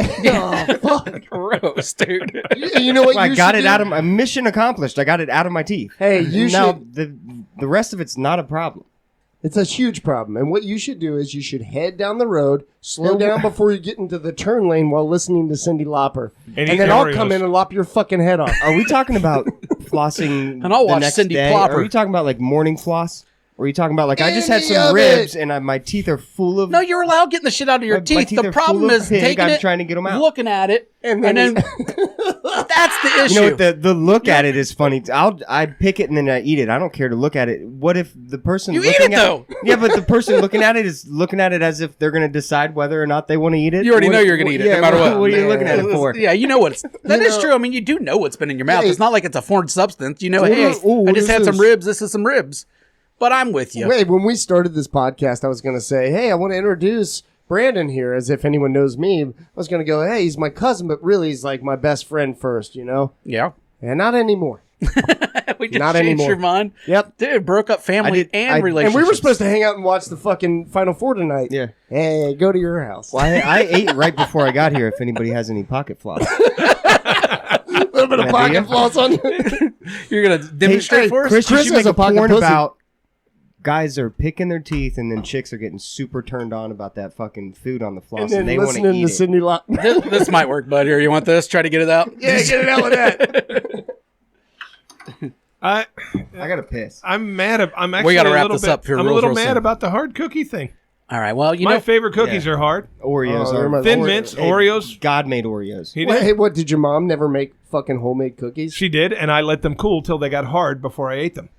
Gross, dude. You know what? I you got should it do? out of my mission accomplished. I got it out of my teeth. Hey, you now should. the rest of it's not a problem. It's a huge problem. And what you should do is you should head down the road, slow down before you get into the turn lane while listening to Cyndi Lauper. And And eat then I'll Oreos. come in and lop your fucking head off. Are we talking about flossing And I'll the watch next Cyndi day? Plopper. Are we talking about like morning floss? Or are you talking about like I just had Any some of ribs it. and my teeth are full of No, you're allowed getting the shit out of your My teeth. teeth The are problem full of is pig. taking I'm it, trying to get 'em out. looking at it, And and then then that's the issue. You know what? The look at it is funny. I pick it and then I eat it. I don't care to look at it. What if the person You eat looking it, at though. Yeah, but the person looking at it is looking at it as if they're going to decide whether or not they want to eat it. You already What- know you're gonna eat it, yeah, no matter what. What are you looking at it for? Yeah, you know what? That is know- true. I mean, you do know what's been in your mouth. Hey. It's not like it's a foreign substance. You know, What hey, is- ooh, I what just is had some this? ribs. This is some ribs. But I'm with you. Wait, when we started this podcast, I was going to say, hey, I want to introduce Brandon here as if anyone knows me. I was going to go, hey, he's my cousin, but really he's like my best friend first, you know? Yeah. And not anymore. We just Not changed anymore. your mind. Yep. Dude, broke up family and relationships. And we were supposed to hang out and watch the fucking Final Four tonight. Yeah. Hey, go to your house. Well, I ate right before I got here. If anybody has any pocket floss, A little bit of Yeah, pocket do you? floss on you. You're going to demonstrate hey, for us? Chris, Chris you should has make a a pocket porn pussy. about guys are picking their teeth and then chicks are getting super turned on about that fucking food on the floss And and, then they want to listening eat to it. Cindy Lop. this might work, bud. Here, you want this? Try to get it out? Yeah, get it out with that. I gotta piss. I'm mad. I'm actually gotta a wrap little this bit, up here I'm a real, little real mad soon. about the hard cookie thing. All right. Well, you My know, favorite cookies are hard. Oreos Oh, they're are my- Thin Oreo- mints, Hey, Oreos. God made Oreos. He Wait, did. hey, what, did your mom never make fucking homemade cookies? She did, and I let them cool till they got hard before I ate them.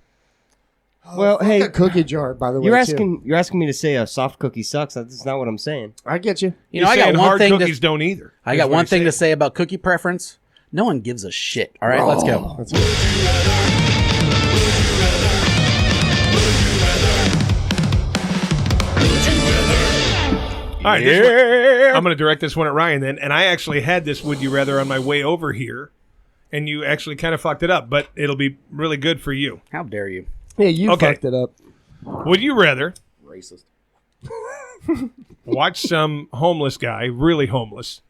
Well, Fuck hey, a cookie jar, by the way. you're too. asking me to say a soft cookie sucks. That's not what I'm saying. I get you. you know, I He's got saying one hard thing cookies to, don't either. I is got what one he's thing to saying. say about cookie preference. No one gives a shit. All right, let's go. Let's go. All right, I'm going to direct this one at Ryan then. And I actually had this Would You Rather on my way over here, and you actually kind of fucked it up, but it'll be really good for you. How dare you? Yeah, you Okay. fucked it up. Would you rather Racist. watch some homeless guy, really homeless?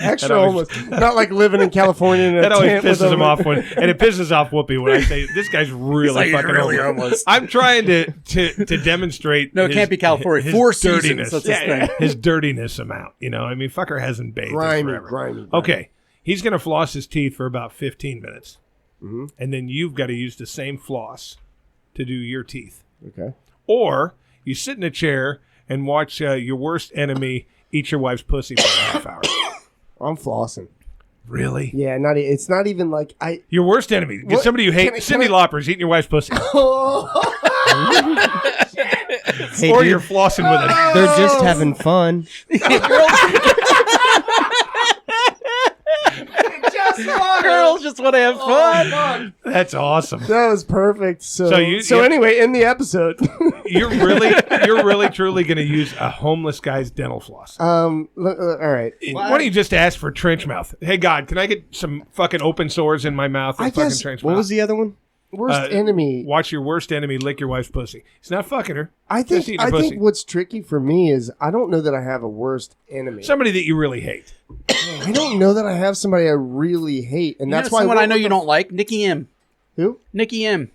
Extra That always- homeless. Not like living in California in a That always tent with pisses him a- off and it pisses off Whoopi when I say this guy's really fucking homeless. I'm trying to demonstrate. No, it can't be California. His 4 seasons, dirtiness. that's his thing. His dirtiness amount. You know, I mean, fucker hasn't bathed in Grimy, forever. grimy. Okay, he's gonna floss his teeth for about 15 minutes, and then you've got to use the same floss to do your teeth. Okay. Or you sit in a chair and watch your worst enemy eat your wife's pussy for a half hour. I'm flossing. Really? Yeah, it's not even like I. Your worst enemy. What? Somebody you hate. Can Cyndi I- Lauper's eating your wife's pussy. Hey, Or dude, you're flossing with it. they're just having fun. Girls just want to have fun. That's awesome. That was perfect. So you- anyway, in the episode, You're really truly going to use a homeless guy's dental floss. all right. Why don't you just ask for trench mouth? Hey God, can I get some fucking open sores in my mouth and I fucking guess- trench What mouth? was the other one? Worst enemy. Watch your worst enemy lick your wife's pussy. He's not fucking her. I Just eating think her pussy. what's tricky for me is I don't know that I have a worst enemy. Somebody that you really hate. I don't know that I have somebody I really hate, and that's why someone I know went you with don't like. Nikki M. Who? Nikki M.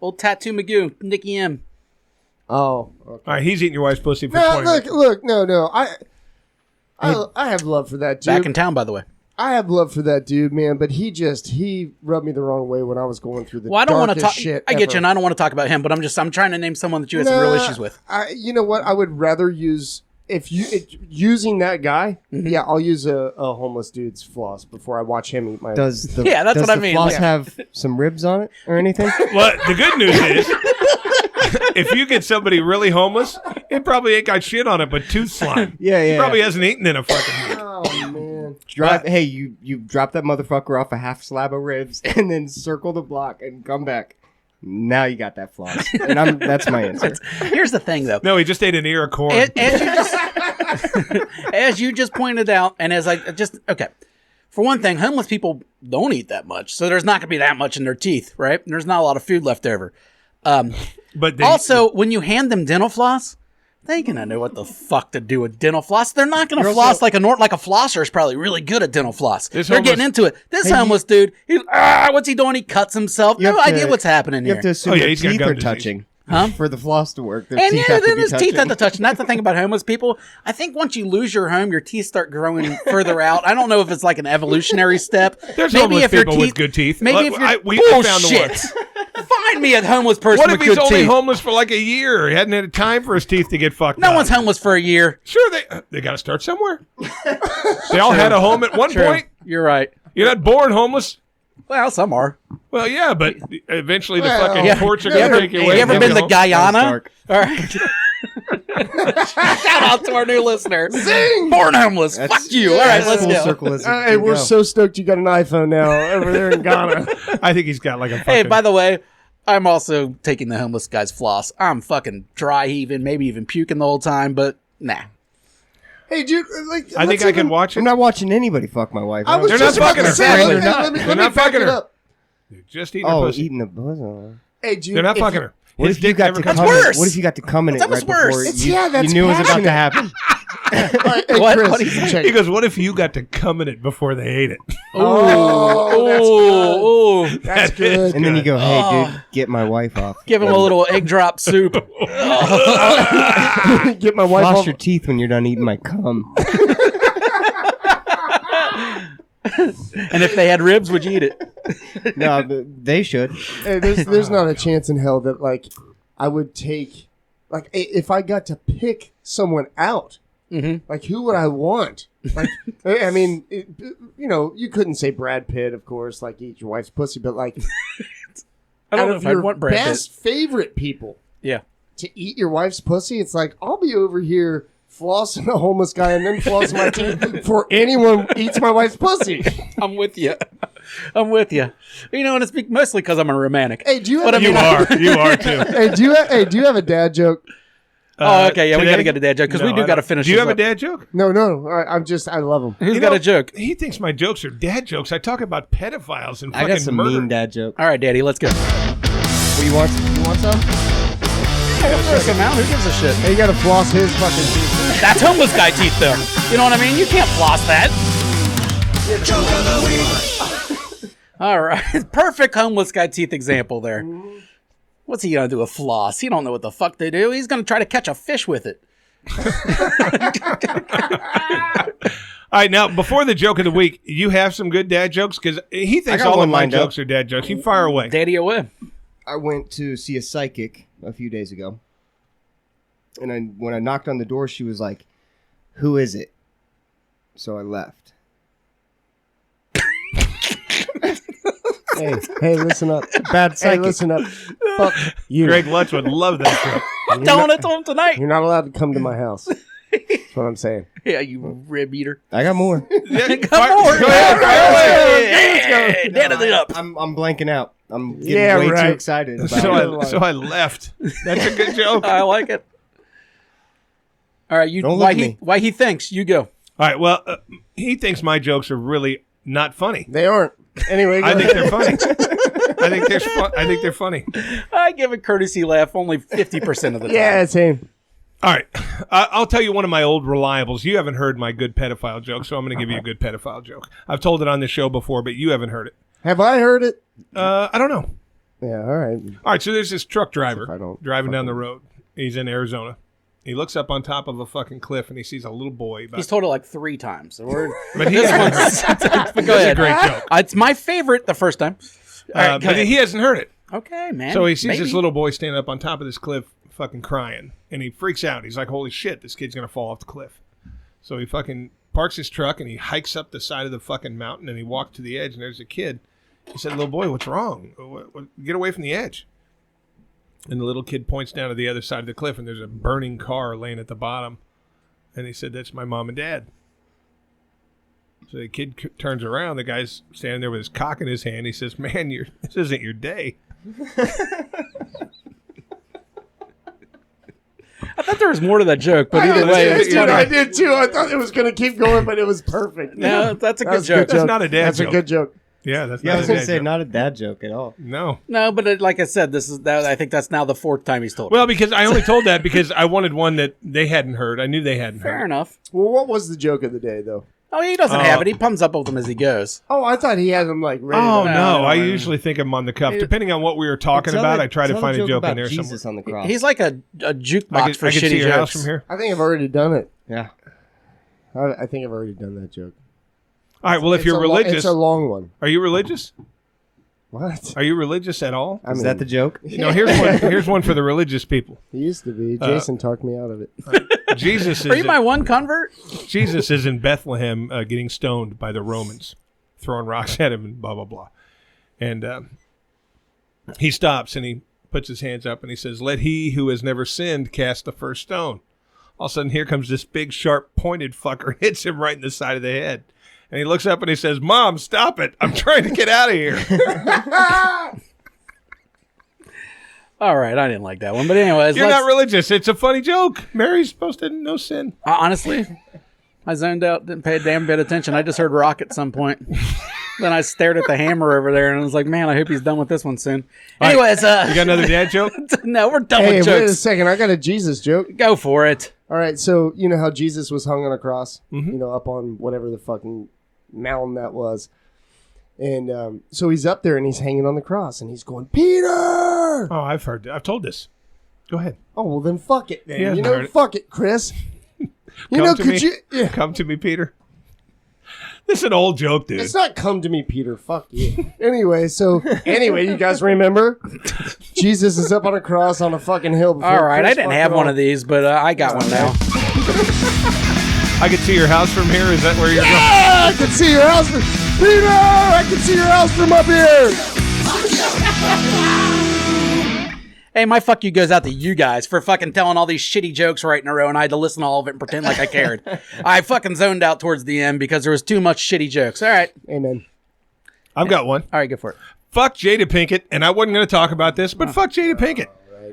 Old Tattoo Magoo. Nikki M. Oh, okay. All right, he's eating your wife's pussy for No, 20 minutes. look, no. I have love for that dude. Back in town, by the way. I have love for that dude, man, but he rubbed me the wrong way when I was going through the Well, I don't want to darkest talk. shit I get you, ever. and I don't want to talk about him. But I'm trying to name someone that you had some real issues with. You know what? I would rather use using that guy. Mm-hmm. Yeah, I'll use a homeless dude's floss before I watch him eat my. Does the Yeah, that's does what I the mean. floss Yeah. have some ribs on it or anything? Well, the good news is, if you get somebody really homeless, it probably ain't got shit on it but tooth slime. Yeah, He yeah. probably hasn't eaten in a fucking week. Oh man! Hey, you drop that motherfucker off a half slab of ribs and then circle the block and come back. Now you got that floss, and that's my answer. Here's the thing, though. No, he just ate an ear of corn. As you just pointed out, and as I just okay. For one thing, homeless people don't eat that much, so there's not going to be that much in their teeth, right? There's not a lot of food left over. But Also, when you hand them dental floss, they gonna know what the fuck to do with dental floss. They're not gonna floss like a flosser is probably really good at dental floss. This They're getting homeless- into it. This homeless dude, what's he doing? He cuts himself. You No have idea to- what's happening You here. have to assume Oh, yeah, their he's got teeth gum are disease. touching. Huh? For the floss to work, their And teeth yeah, have to then be his touching. teeth have to touch. And that's the thing about homeless people. I think once you lose your home, your teeth start growing further out. I don't know if it's like an evolutionary step. There's maybe homeless if your people with good teeth. Maybe Look, if you're we found the bullshit. Find me a homeless person What with if he's good only teeth. homeless for like a year? He hadn't had time for his teeth to get fucked No up. one's homeless for a year. Sure, they got to start somewhere. They all had a home at one point. You're right. You're not born homeless. Well, some are. Well, yeah, but eventually the Well, fucking yeah. courts are You going to ever- take you Hey, away. you ever from been you to home. Guyana? dark. All right. Shout out to our new listener. Born homeless. Fuck you. All right, let's Full go. circle is Hey, we're so stoked you got an iPhone now over there in Ghana. I think he's got like a fucking... Hey, by the way, I'm also taking the homeless guy's floss. I'm fucking dry heaving, maybe even puking the whole time, but nah. Hey, dude, like I think I can watch it. I'm not watching anybody fuck my wife. I was They're just not about to fucking say, her. let me- They're let me- not let me fucking back it her. up. They're just eating her Oh, pussy. eating the bosom. Hey, dude, They're not if- fucking her. What His if you dick got never to comes come? That's In, worse. what if you got to come in it That's right worse. before It's- you, yeah, that's you knew it was about to passionate. happen? Hey, What? Chris, What do you check. He goes, what if you got to come in it before they ate it? Oh, Ooh, that's good. And then you go, hey, dude, get my wife off. give him a little egg drop soup. Get my wife Floss off. your teeth when you're done eating my cum. And if they had ribs, would you eat it? No, but they should. Hey, there's not a chance in hell that like I would take like if I got to pick someone out. Mm-hmm. Like who would I want? Like I mean, you know, you couldn't say Brad Pitt, of course, like eat your wife's pussy, but like I don't out know of if I'd your want Brad best favorite people Pitt. Yeah. to eat your wife's pussy, it's like I'll be over here flossing a homeless guy and then flossing my teeth before anyone eats my wife's pussy. I'm with you. I'm with you. You know, and it's mostly because I'm a romantic. Hey, do you have But I a mean, You are too. Hey, do you have a dad joke? Oh, okay. Yeah, we today. got to get a dad joke because No, we do I got to don't. finish. Do you this have a up. dad joke? No, I love them. Who's You got know, a joke? He thinks my jokes are dad jokes. I talk about pedophiles and I fucking got some murder. mean dad joke. All right, Daddy, let's go. What, you want some? Check him out. Who gives a shit? Hey, you gotta floss his fucking teeth. That's homeless guy teeth, though. You know what I mean? You can't floss that. All right, perfect homeless guy teeth example there. What's he gonna do with floss? He don't know what the fuck they do. He's gonna try to catch a fish with it. All right, now before the joke of the week, you have some good dad jokes because he thinks got all one of my lined up. jokes are dad jokes. You fire away. Daddy away. I went to see a psychic a few days ago, and when I knocked on the door, she was like, "Who is it?" So I left. Hey, listen up. Bad Hey, psychic. listen up. Fuck you. Greg Lutz would love that joke. I'm telling it to him tonight. You're not allowed to come to my house. That's what I'm saying. Yeah, you rib eater. I got more. Yeah, Come fire- on, go ahead, fire away. Hey, Daddy it up. I'm blanking out. I'm getting Yeah, way right. too excited about So it. I left. That's a good joke. I like it. All right, you. Don't look Why at he? me. Why he thinks you go? All right, well, he thinks my jokes are really not funny. They aren't. Anyway, go I think ahead. they're funny. I think they're funny. I give a courtesy laugh only 50% of the time. Yeah, same. All right, I'll tell you one of my old reliables. You haven't heard my good pedophile joke, so I'm going to give you a good pedophile joke. I've told it on the show before, but you haven't heard it. Have I heard it? I don't know. Yeah, all right. All right, so there's this truck If I driver don't driving down the road. He's in Arizona. He looks up on top of a fucking cliff and he sees a little boy. He's told it like 3 times. So we're, But he this hasn't heard one's. But go That's ahead. a great joke. It's my favorite the first time. All right, go But ahead. he hasn't heard it. Okay, man. So he sees Maybe. this little boy standing up on top of this cliff fucking crying. And he freaks out. He's like, holy shit, this kid's going to fall off the cliff. So he fucking parks his truck and he hikes up the side of the fucking mountain and he walks to the edge and there's a kid. He said, little boy, what's wrong? Get away from the edge. And the little kid points down to the other side of the cliff and there's a burning car laying at the bottom. And he said, that's my mom and dad. So the kid turns around. The guy's standing there with his cock in his hand. He says, man, this isn't your day. I thought there was more to that joke, but either way, it was Dude, funny. I did too. I thought it was going to keep going, but it was perfect. No, that's a good That's joke. That's not a dad That's joke. a good joke. Yeah, that's Yeah, I not was a gonna dad say joke. not a dad joke at all. No. No, but like I said, I think that's now the 4th time he's told it. Well, because I only told that because I wanted one that they hadn't heard. I knew they hadn't Fair heard. enough. Well, what was the joke of the day, though? Oh, he doesn't have it. He comes up with them as he goes. Oh, I thought he had them like ready. Oh, to- no. I no. usually think of them on the cuff. Depending on what we were talking about, I try to find a joke in there Jesus somewhere. on the cross. He's like a jukebox I could for see shitty your house jokes. from here. I think I've already done it. yeah. I think I've already done that joke. All right. Well, if It's you're a lo- religious, it's a long one. are you religious? What? Are you religious at all? I Is mean, that the joke? No. Here's one for the religious people. He used to be. Jason talked me out of it. Jesus Are you is my one convert? Jesus is in Bethlehem getting stoned by the Romans, throwing rocks at him and blah, blah, blah. And he stops and he puts his hands up and he says, let he who has never sinned cast the first stone. All of a sudden, here comes this big, sharp, pointed fucker and hits him right in the side of the head. And he looks up and he says, Mom, stop it. I'm trying to get out of here. All right, I didn't like that one. But anyways, You're not religious. It's a funny joke. Mary's supposed to know sin. Honestly, I zoned out, didn't pay a damn bit of attention. I just heard rock at some point. Then I stared at the hammer over there and I was like, man, I hope he's done with this one soon. Anyways, You got another dad joke? no, we're done Hey, with wait a jokes. second. I got a Jesus joke. Go for it. All right, so you know how Jesus was hung on a cross, Mm-hmm. you know, up on whatever the fucking mountain that was, and so he's up there and he's hanging on the cross and he's going, Peter. Oh, I've heard. I've told this. Go ahead. Oh well, then fuck it. Then He hasn't you know, heard it. fuck it, Chris. You Come know, to could me. you? Yeah. Come to me, Peter. This is an old joke, dude. It's not come to me, Peter. Fuck you. Anyway, you guys remember? Jesus is up on a cross on a fucking hill. before All right, Chris I didn't fucked have it one off. of these, but I got one now. I can see your house from here. Is that where you're going? Ah, I can see your house from Peter. I can see your house from up here. Hey, my fuck you goes out to you guys for fucking telling all these shitty jokes right in a row, and I had to listen to all of it and pretend like I cared. I fucking zoned out towards the end because there was too much shitty jokes. All right. Amen. I've got one. All right, go for it. Fuck Jada Pinkett, and I wasn't going to talk about this, but fuck Jada Pinkett.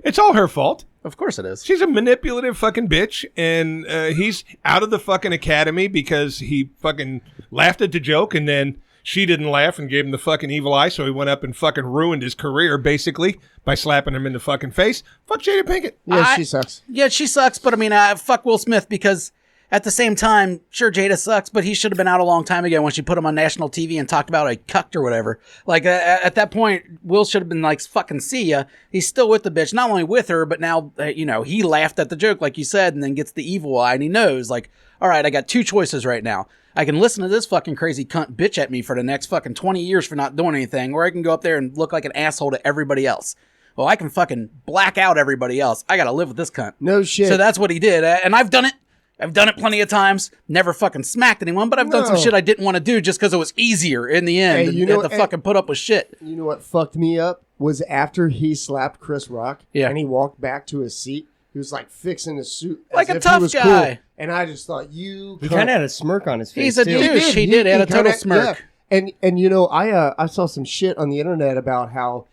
It's all her fault. Of course it is. She's a manipulative fucking bitch, and he's out of the fucking academy because he fucking laughed at the joke, and then she didn't laugh and gave him the fucking evil eye, so he went up and fucking ruined his career, basically, by slapping him in the fucking face. Fuck Jada Pinkett. Yeah, she sucks. Yeah, she sucks, but I mean, fuck Will Smith, because at the same time, sure, Jada sucks, but he should have been out a long time ago when she put him on national TV and talked about a cucked or whatever. Like, at that point, Will should have been like, fucking see ya. He's still with the bitch, not only with her, but now, he laughed at the joke, like you said, and then gets the evil eye, and he knows, like, all right, I got two choices right now. I can listen to this fucking crazy cunt bitch at me for the next fucking 20 years for not doing anything, or I can go up there and look like an asshole to everybody else. Well, I can fucking black out everybody else. I gotta live with this cunt. No shit. So that's what he did, and I've done it. I've done it plenty of times. Never fucking smacked anyone, but I've done some shit I didn't want to do just because it was easier in the end. Hey, you know, to fucking put up with shit. You know what fucked me up was after he slapped Chris Rock and he walked back to his seat. He was like fixing his suit like as a if tough he was guy. Cool. And I just thought, you He kind of had a smirk on his face. He's a too. douche. He did. He had a total smirk. Yeah. And you know, I saw some shit on the internet about how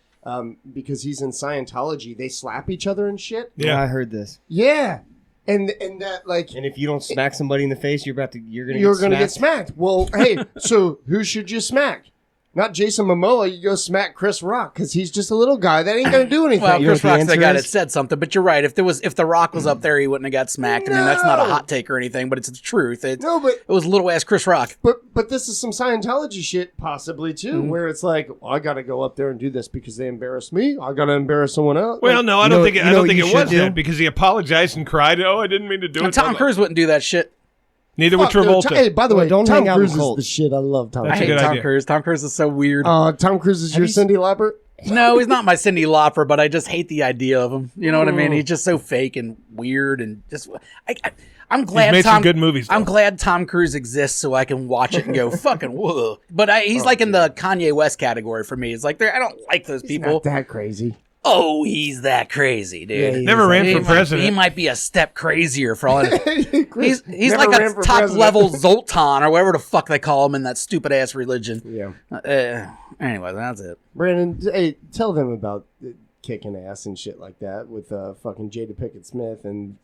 because he's in Scientology, they slap each other and shit. Yeah, I heard this. Yeah. And that like, And if you don't smack somebody in the face, you're gonna get smacked. Well, hey, so who should you smack? Not Jason Momoa. You go smack Chris Rock because he's just a little guy that ain't gonna do anything. Well, You know Chris what the Rock's the answer guy is? that said something, but you're right. If The Rock was up there, he wouldn't have got smacked. I mean, that's not a hot take or anything, but it's the truth. It was little ass Chris Rock. But this is some Scientology shit possibly too, where it's like, I got to go up there and do this because they embarrassed me. I got to embarrass someone else. Well, no, I don't think it was do? that because he apologized and cried. Oh, I didn't mean to do And it. Tom Cruise wouldn't do that shit. Neither would Travolta. Hey, by the way, don't Tom hang out Cruise in is cults. the shit. I love Tom I That's a Cruise. hate good Tom idea. Cruise. Tom Cruise is so weird. Tom Cruise is your Cyndi Lauper? No, he's not my Cyndi Lauper, but I just hate the idea of him. You know what I mean? He's just so fake and weird and just. I'm glad made some good movies, though. I'm glad Tom Cruise exists so I can watch it and go fucking whoa. But he's like in the Kanye West category for me. It's like I don't like those people. Not that crazy. Oh, he's that crazy, dude. Yeah, he Never ran He for might- president. He might be a step crazier for all I know. He's Never like ran a for top president. level Zoltan or whatever the fuck they call him in that stupid ass religion. Yeah. Anyway, that's it. Brandon, hey, tell them about kicking ass and shit like that with fucking Jada Pinkett Smith and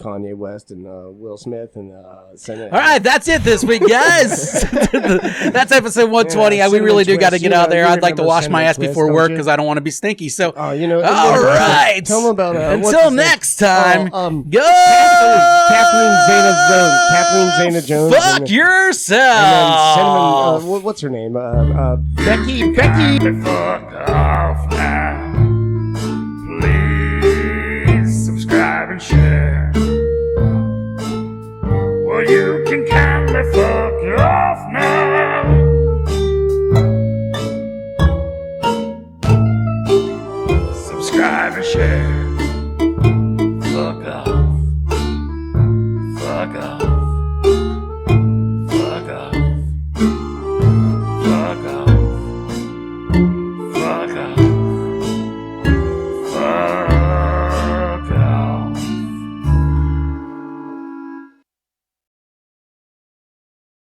Kanye West and Will Smith and Senate. All right, that's it this week, guys. That's episode 120. Yeah, we really do Cinnamon got to Twist. get You out know, there. you I'd like to remember wash my Cinnamon ass Twist, before don't work you? because I don't want to be stinky. So, You know. all right. Tell them about what's Until his name? next time, go Kathleen Zeta Jones. fuck and yourself. then Cinnamon. What's her name? Becky. Fuck off now. Please subscribe and share. Well, you can kindly fuck off now. Subscribe and share. Fuck off. Fuck off. Fuck off. Fuck off. Fuck off.